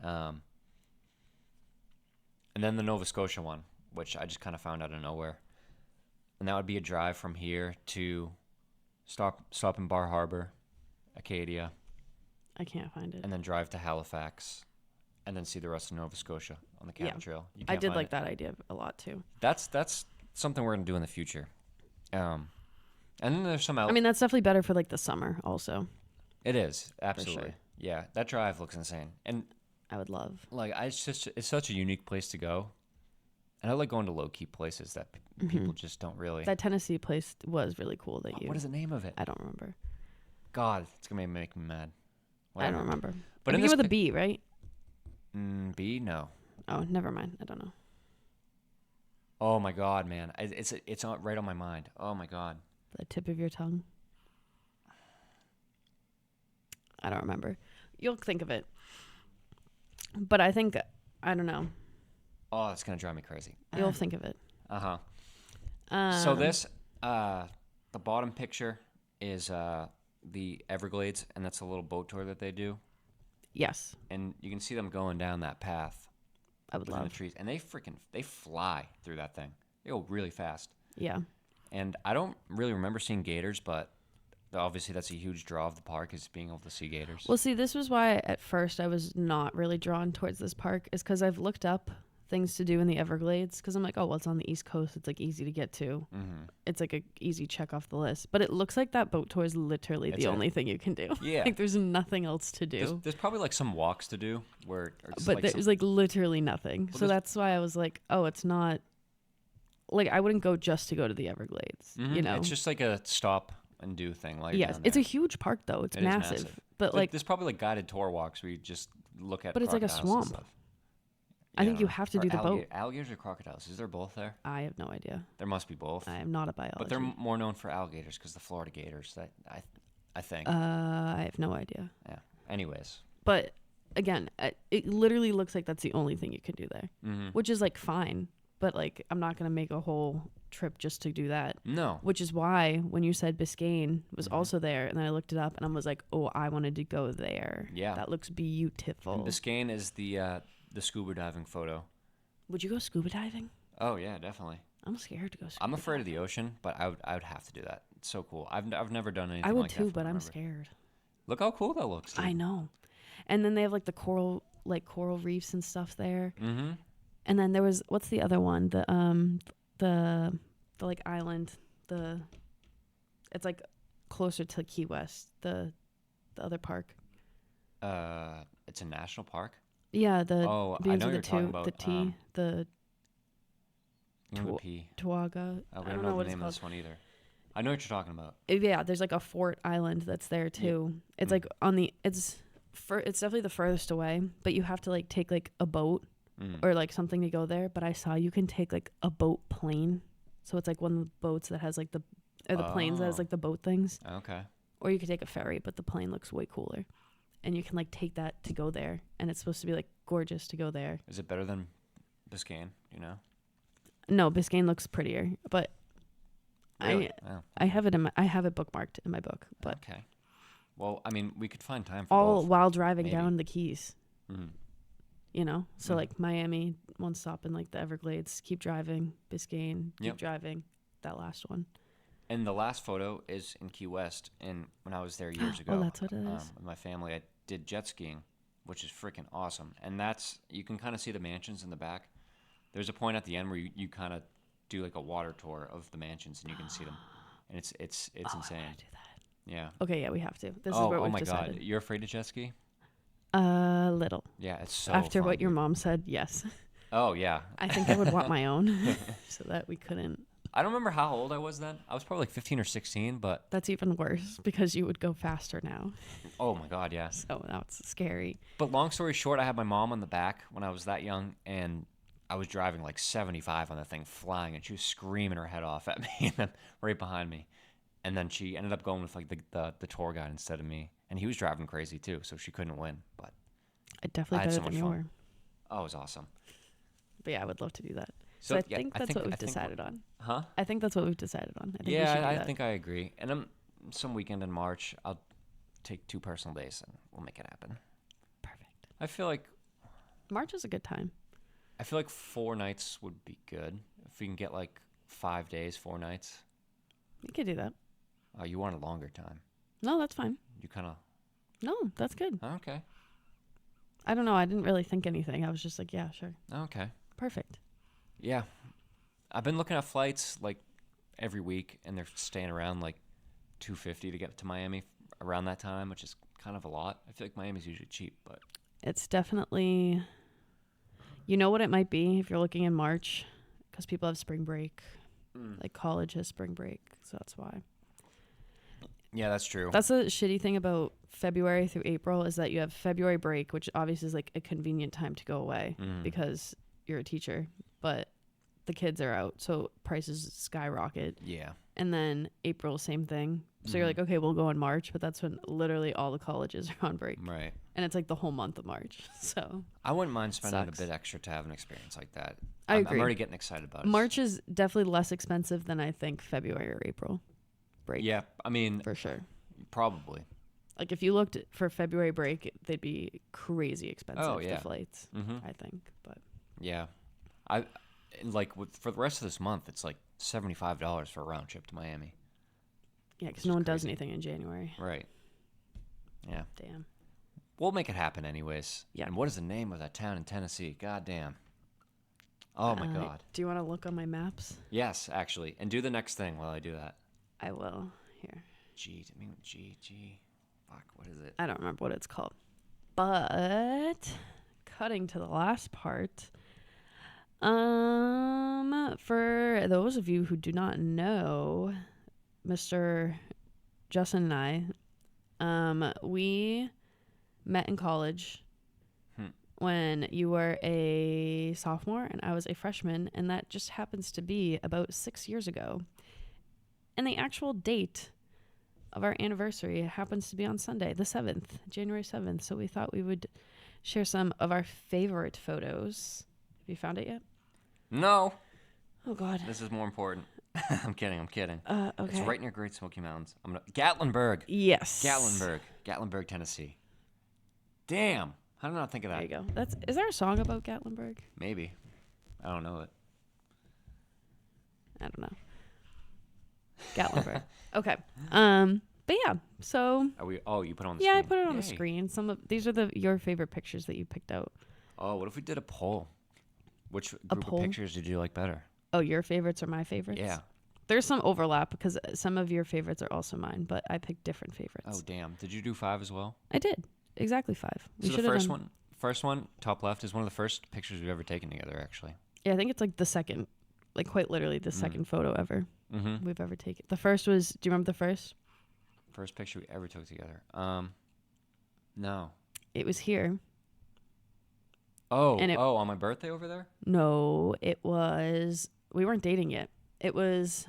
And then the Nova Scotia one, which I just kind of found out of nowhere. And that would be a drive from here to stop in Bar Harbor, Acadia, I can't find it. and then drive to Halifax, and then see the rest of Nova Scotia on the Cabin Yeah. Trail. You I can't did find like it. that idea a lot too. That's something we're gonna do in the future. And then there's some I mean, that's definitely better for like the summer also. It is absolutely. sure. Yeah, that drive looks insane, and I would love. like it's such a unique place to go, and I like going to low key places that people just don't really. That Tennessee place was really cool that you. What is the name of it? I don't remember. God, it's gonna make me mad. I don't remember. But I in think this it with a B, right? B, no. Oh, never mind. I don't know. Oh my God, man, it's right on my mind. Oh my God. The tip of your tongue. I don't remember. You'll think of it. But I think, I don't know. Oh, it's gonna drive me crazy. You'll think of it. So this, the bottom picture is the Everglades, and that's a little boat tour that they do, Yes, and you can see them going down that path I would between the love. trees, and they fly through that thing. They go really fast, Yeah. and I don't really remember seeing gators, but obviously that's a huge draw of the park is being able to see gators. Well, see, this was why at first I was not really drawn towards this park, is because I've looked up things to do in the Everglades, because I'm like, oh, well, it's on the East Coast. It's like easy to get to. Mm-hmm. It's like a easy check off the list. But it looks like that boat tour is literally It's the a- only thing you can do. Yeah. Like there's nothing else to do. There's probably like some walks to do where, or just But like there's like literally nothing. Well, So there's- that's why I was like, oh, it's not. Like I wouldn't go just to go to the Everglades. Mhm. You know. it's just like a stop and do thing. Like Yes, it's a huge park though. It's It is massive. massive. But like, there's probably like guided tour walks where you just look at. But it's like a crocodiles and swamp. stuff. I think Yeah. you have to Or do the boat. Alligators or crocodiles? Is there both there? I have no idea. There must be both. I am not a biologist. But they're more known for alligators because the Florida Gators. That I think. I have no idea. Yeah. Anyways. But again, it literally looks like that's the only thing you can do there, Mm-hmm. which is like fine. But like, I'm not gonna make a whole trip just to do that. No. Which is why when you said Biscayne was Mhm. also there, and then I looked it up and I was like, oh, I wanted to go there. Yeah. That looks beautiful. And Biscayne is the scuba diving photo. Would you go scuba diving? Oh yeah, definitely. I'm scared to go scuba I'm afraid of diving. the ocean, but I would have to do that. It's so cool. I've never done anything I would like too, that. but I'm scared. Look how cool that looks. Dude. I know. And then they have like the coral reefs and stuff there. Mm-hmm. And then there was, what's the other one? The like island, it's like closer to Key West, the other park. It's a national park. Yeah, the Oh, I begins know with you're the talking two, about the T, the You know the Tw- P. Tuaga. Oh, we I don't don't know know what the it's name called. of this one either. I know what you're talking about. Yeah, there's like a fort island that's there too. It's Mm. like on the it's definitely the furthest away, but you have to like take like a boat Mm. or like something to go there. But I saw you can take like a boat plane, so it's like one of the boats that has like the planes that has Oh. like the boat things, Okay. or you could take a ferry, but the plane looks way cooler, and you can like take that to go there, and it's supposed to be like gorgeous to go there. Is it better than Biscayne? You know. No, Biscayne looks prettier, but Really? Oh, I have it I have it bookmarked in my book, but okay. Well, I mean, we could find time for all both. while driving maybe. down the Keys. Mhm. You know, so Mhm. like Miami, one stop in like the Everglades, keep driving, Biscayne, keep Yep. driving, that last one. And the last photo is in Key West, and when I was there years ago, Oh, that's what it is. with my family, I did jet skiing, which is freaking awesome. And that's you can kind of see the mansions in the back. There's a point at the end where you kind of do like a water tour of the mansions, and you can see them, and it's I insane. wanna do that. Yeah. Okay, yeah, we have to. This is oh, where oh we've my decided. God, you're afraid to jet ski? Little. Yeah, it's so. After fun, what your dude. mom said, yes. Oh yeah. I think I would want my own, so that we couldn't. I don't remember how old I was then. I was probably like 15 or 16, but That's even worse because you would go faster now. oh my God, yes. So that's scary. But long story short, I had my mom on the back when I was that young, and I was driving like 75 on the thing, flying, and she was screaming her head off at me, and then right behind me. And then she ended up going with like the tour guide instead of me, and he was driving crazy too, so she couldn't win. But Definitely I had better so than much you fun. were. oh, it was awesome. But yeah, I would love to do that. So So I yeah, think that's what we've decided on. Huh? I think that's what we've decided on. I think we should Yeah, do I that. think I agree. And some weekend in March, I'll take 2 personal days, and we'll make it happen. Perfect. I feel like March is a good time. 4 nights would be good if we can get like 5 days, 4 nights. We could do that. You want a longer time. No, that's fine. You kind of No, that's good. Okay. I don't know. I didn't really think anything. I was just like, yeah, sure. Okay. Perfect. Yeah. I've been looking at flights like every week, and they're staying around like $250 to get to Miami around that time, which is kind of a lot. I feel like Miami's usually cheap, but It's definitely, you know what it might be if you're looking in March, because people have spring break. Like college has spring break, so that's why. yeah, that's true. That's the shitty thing about February through April is that you have February break, which obviously is like a convenient time to go away because you're a teacher, but the kids are out, so prices skyrocket. Yeah. And then April, same thing. So you're like, okay, we'll go in March, but that's when literally all the colleges are on break. Right. And it's like the whole month of March. So I wouldn't mind spending Sucks. a bit extra to have an experience like that. I I'm agree. already getting excited about it. March is definitely less expensive than I think February or April break. Yeah, I mean, For sure. probably. Like if you looked for February break, they'd be crazy expensive, Oh, yeah. the flights, I think. But Yeah. For the rest of this month, it's like $75 for a round trip to Miami. yeah, because Which no is one does crazy. anything in January. Right. Yeah. Damn. We'll make it happen anyways. Yeah. And what is the name of that town in Tennessee? God damn. Oh my God. Do you want to look on my maps? Yes, actually. And do the next thing while I do that. I will. Here. G. Fuck, what is it? I don't remember what it's called. But cutting to the last part. For those of you who do not know, Mr. Justin and I, we met in college when you were a sophomore and I was a freshman, and that just happens to be about 6 years ago. And the actual date of our anniversary happens to be on Sunday, the 7th, January 7th. So we thought we would share some of our favorite photos. Have you found it yet? No. Oh, God. This is more important. I'm kidding. Okay. It's right near Great Smoky Mountains. Gatlinburg. Yes. Gatlinburg, Tennessee. Damn. How did I not think of that? There you go. Is there a song about Gatlinburg? Maybe. I don't know it. I don't know. Gatlinburg. Okay. But yeah, so You put it on the yeah, screen. I put it on the Yay. screen. Some of these are your favorite pictures that you picked out. Oh, what if we did a poll? Which A group poll? of pictures did you like better? Oh, your favorites or my favorites? Yeah. There's some overlap because some of your favorites are also mine, but I picked different favorites. Oh, damn. Did you do 5 as well? I did. Exactly 5. We So the should've first done- one, top left, is one of the first pictures we've ever taken together, actually. Yeah, I think it's like the second, like quite literally the second photo ever Mm-hmm. we've ever taken. The first was, do you remember the first? First picture we ever took together. No. It was here. Oh, And on my birthday over there? No, it was, we weren't dating yet. It was,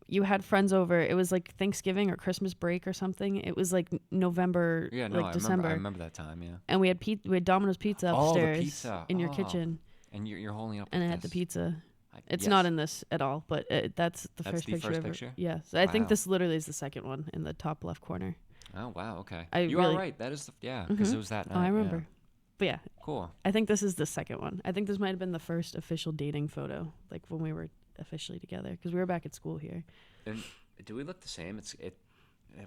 you had friends over. It was like Thanksgiving or Christmas break or something. It was like November, Yeah, no, like December. I remember that time, yeah. And we had Domino's pizza Oh, the upstairs pizza. in your Oh. kitchen, And you're holding up and with I had the this. pizza. It's Yes. not in this at all, but that's the That's first the picture first ever. picture? Yeah, so I think Wow. this literally is the second one in the top left corner. Oh, wow, okay. I You really- are right. That is because it was that night. Oh, I yeah. remember. But yeah, Cool. I think this is the second one. I think this might have been the first official dating photo, like when we were officially together, because we were back at school here. And do we look the same?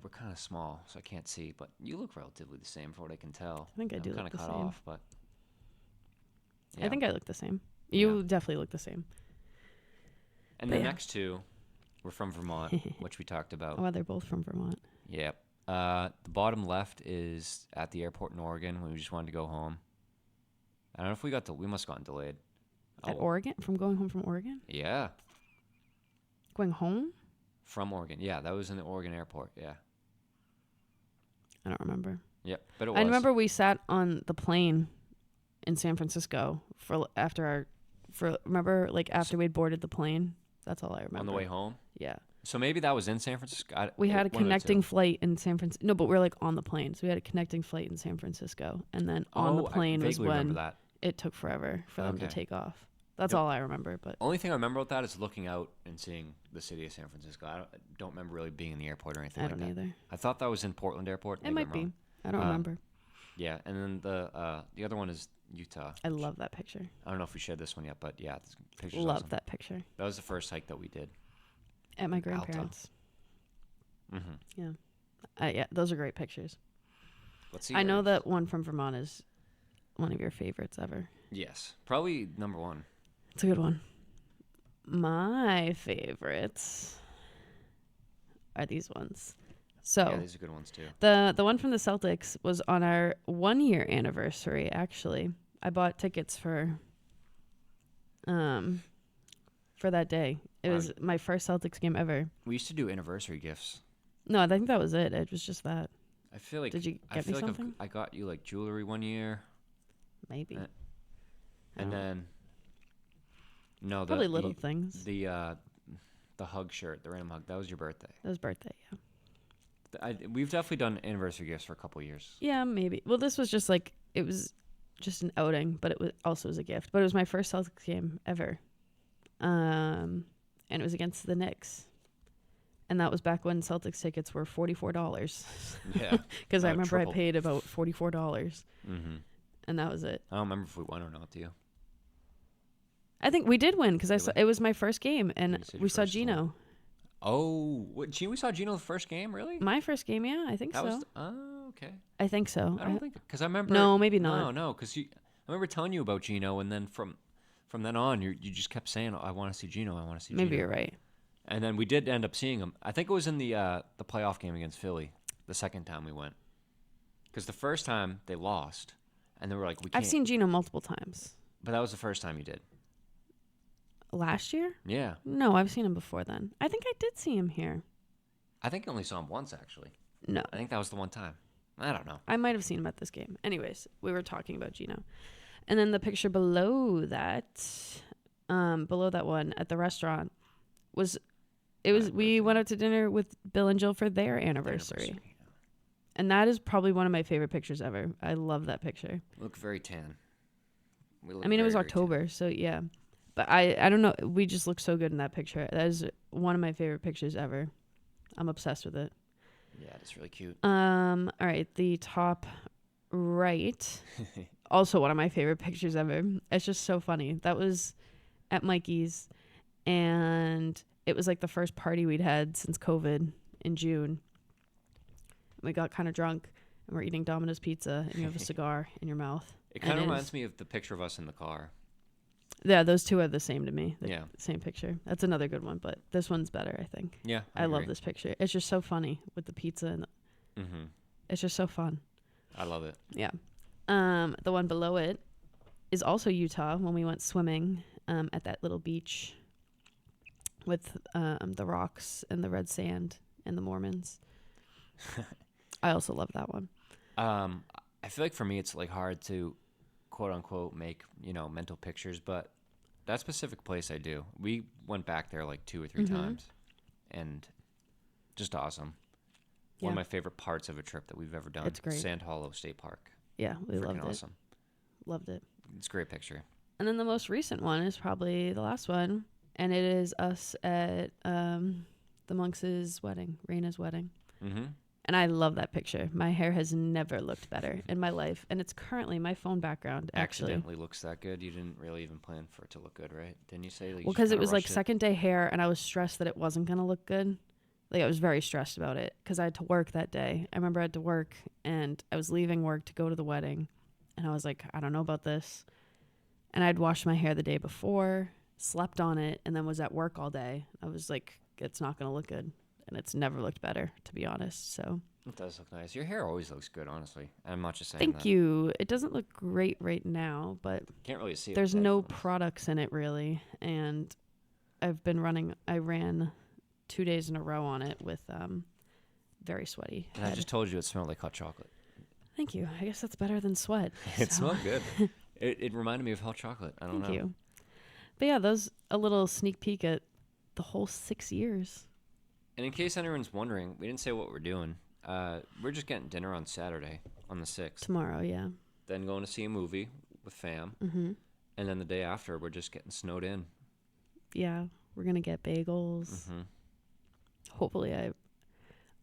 We're kind of small, so I can't see, but you look relatively the same for what I can tell. I think I I'm do kind look of the cut same. off, but I think I look the same. You Yeah. definitely look the same. And but the yeah. next two were from Vermont, which we talked about. Oh, they're both from Vermont. Yep. The bottom left is at the airport in Oregon when we just wanted to go home. I don't know if we must have gotten delayed. At Oh, Oregon? From going home from Oregon? yeah, Going home? from Oregon. Yeah, that was in the Oregon airport. Yeah. I don't remember. Yep, but it was. I remember we sat on the plane in San Francisco remember like after we'd boarded the plane. That's all I remember. on the way home. Yeah. So maybe that was in San Francisco. We had a one of the connecting two. flight in San Francisco. No, but we're like on the plane. So we had a connecting flight in San Francisco. And then on the plane I was vaguely remember when that. it took forever for them to Okay. take off. That's Yep. all I remember. But Only thing I remember about that is looking out and seeing the city of San Francisco. I don't remember really being in the airport or anything I like don't that. either. I thought that was in Portland Airport. It Maybe might I'm be. wrong. I don't remember. Yeah, and then the other one is Utah. I love that picture. I don't know if we shared this one yet, but yeah, this picture's Love awesome. that picture. That was the first hike that we did. At my Alta. grandparents. Mm-hmm. Yeah. Yeah, those are great pictures. Let's see. I know yours. that one from Vermont is one of your favorites ever. Yes, probably number one. It's a good one. My favorites are these ones. So Yeah, these are good ones too. the one from the Celtics was on our 1 year anniversary. Actually, I bought tickets for that day. It Wow. was my first Celtics game ever. We used to do anniversary gifts. No, I think that was it. It was just that. I feel like Did you I get me feel like something? I got you like jewelry one year, Maybe. and Oh. then no, Probably little things. the hug shirt, the random hug. That was your birthday. That was birthday. Yeah. We've definitely done anniversary gifts for a couple years. Yeah, maybe. Well, this was just like it was just an outing, but it was also was a gift. But it was my first Celtics game ever, and it was against the Knicks, and that was back when Celtics tickets were $44. Yeah, Because I Oh, remember triple. I paid about $44, mm-hmm. and that was it. I don't remember if we won or not. Do you? I think we did win because Did we? it was my first game, and You said we your saw first Gino. Oh, what? We saw Gino the first game, really? My first game, yeah, I think That so. was. Oh, okay. I think so. I don't think because I remember. No, maybe not. No, because I remember telling you about Gino, and then from then on, you just kept saying, "I want to see Gino. I want to see." Maybe Gino. you're right. And then we did end up seeing him. I think it was in the playoff game against Philly. The second time we went, because the first time they lost, and they were like, "We can't." I've seen Gino multiple times. but that was the first time you did. Last year? Yeah, No, I've seen him before then. I think I did see him here. I think I only saw him once actually. No, I think that was the one time. I don't know. I might have seen him at this game. Anyways, we were talking about Gino. And then the picture below that one at the restaurant was we birthday. went out to dinner with Bill and Jill for their anniversary. And that is probably one of my favorite pictures ever. I love that picture. Look very tan. We look I mean, it was very, very tan. October, so yeah. But I don't know. We just look so good in that picture. That is one of my favorite pictures ever. I'm obsessed with it. Yeah, it's really cute. All right, the top right, also one of my favorite pictures ever. It's just so funny. That was at Mikey's, and it was like the first party we'd had since COVID in June. We got kind of drunk, and we're eating Domino's pizza, and you have a cigar in your mouth. It kind of And reminds me of the picture of us in the car. Yeah, those two are the same to me. The Yeah. same picture. That's another good one, but this one's better, I think. Yeah, I love agree. this picture. It's just so funny with the pizza, and Mm-hmm. it's just so fun. I love it. Yeah. The one below it is also Utah when we went swimming at that little beach with the rocks and the red sand and the Mormons. I also love that one. I feel like for me, it's like hard to quote unquote make, mental pictures, but that specific place I do. We went back there like 2 or 3 Mhm. times and just awesome. One of Yeah. my favorite parts of a trip that we've ever done. It's great. Sand Hollow State Park. Yeah, we Freaking loved it. awesome. Loved it. It's a great picture. And then the most recent one is probably the last one, and it is us at the Monks' wedding, Raina's wedding. Mm-hmm. And I love that picture. My hair has never looked better in my life, and it's currently my phone background, actually. Accidentally looks that good. You didn't really even plan for it to look good, right? Didn't you say? Like, Well, because it was like second day hair, and I was stressed that it wasn't going to look good. Like, I was very stressed about it because I had to work that day. I remember I had to work, and I was leaving work to go to the wedding, and I was like, I don't know about this. And I'd washed my hair the day before, slept on it, and then was at work all day. I was like, it's not going to look good. And it's never looked better, to be honest. So It does look nice. Your hair always looks good, honestly. I'm not just saying thank that. you. It doesn't look great right now, but Can't really see it. there's with no headphones. products in it really. And I ran 2 days in a row on it with very sweaty And I head. just told you it smelled like hot chocolate. Thank you. I guess that's better than sweat. It So, smelled good. It reminded me of hot chocolate. I don't Thank know. you. But yeah, a little sneak peek at the whole 6 years. And in case anyone's wondering, we didn't say what we're doing. We're just getting dinner on Saturday, on the 6th. Tomorrow, yeah. Then going to see a movie with fam. Mm-hmm. And then the day after, we're just getting snowed in. Yeah, we're gonna get bagels. Mm-hmm. Hopefully,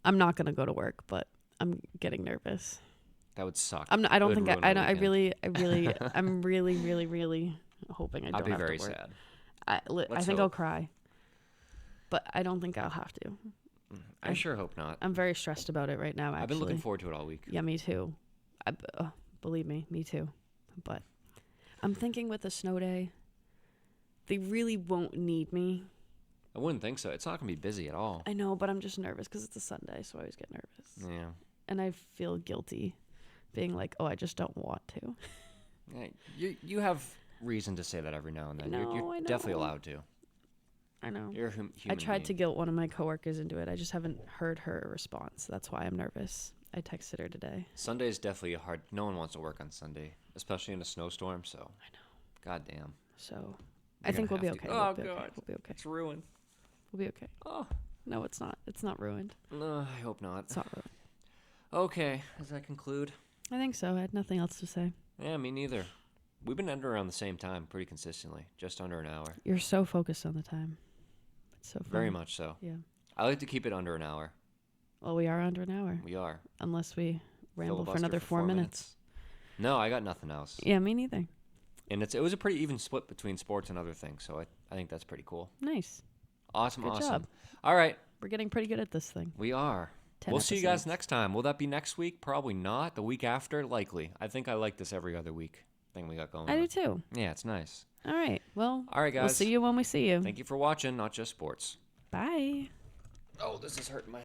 I'm not gonna go to work, but I'm getting nervous. That would suck. I It don't would think ruin I our don't, I weekend. really, I'm really hoping I don't I'll be have very to work. sad. I Let's think I'll hope. cry, but I don't think I'll have to. I sure hope not. I'm very stressed about it right now, actually. I've been looking forward to it all week. Yeah, me too. Believe me too. But I'm thinking with a snow day, they really won't need me. I wouldn't think so. It's not going to be busy at all. I know, but I'm just nervous because it's a Sunday, so I always get nervous. Yeah. And I feel guilty being like, oh, I just don't want to. Yeah, you have reason to say that every now and then. I know, You're I definitely know. allowed to. I know. You're a human I tried to being. guilt one of my coworkers into it. I just haven't heard her response. That's why I'm nervous. I texted her today. Sunday is definitely hard. No one wants to work on Sunday, especially in a snowstorm. So. I know. Goddamn. So I think gonna we'll be have okay. to- We'll Oh, be okay. God. We'll be okay. It's ruined. We'll be okay. Oh. No, it's not. It's not ruined. No, I hope not. It's not ruined. Okay, does that conclude? I think so. I had nothing else to say. Yeah, me neither. We've been under around the same time pretty consistently, just under an hour. You're so focused on the time. It's so fun. Very much so. Yeah. I like to keep it under an hour. Well, we are under an hour. We are. Unless we ramble for Filibuster another 4 minutes. No, I got nothing else. Yeah, me neither. And it was a pretty even split between sports and other things, so I think that's pretty cool. Nice. Awesome, Good awesome. job. All right, We're getting pretty good at this thing. we are. 10 We'll see you guys episodes. next time. Will that be next week? Probably not. The week after? Likely. I think I like this every other week thing we got going I on. do too. Yeah, it's nice. All right. Well, All right, guys. we'll see you when we see you. Thank you for watching, not just sports. Bye. Oh, this is hurting my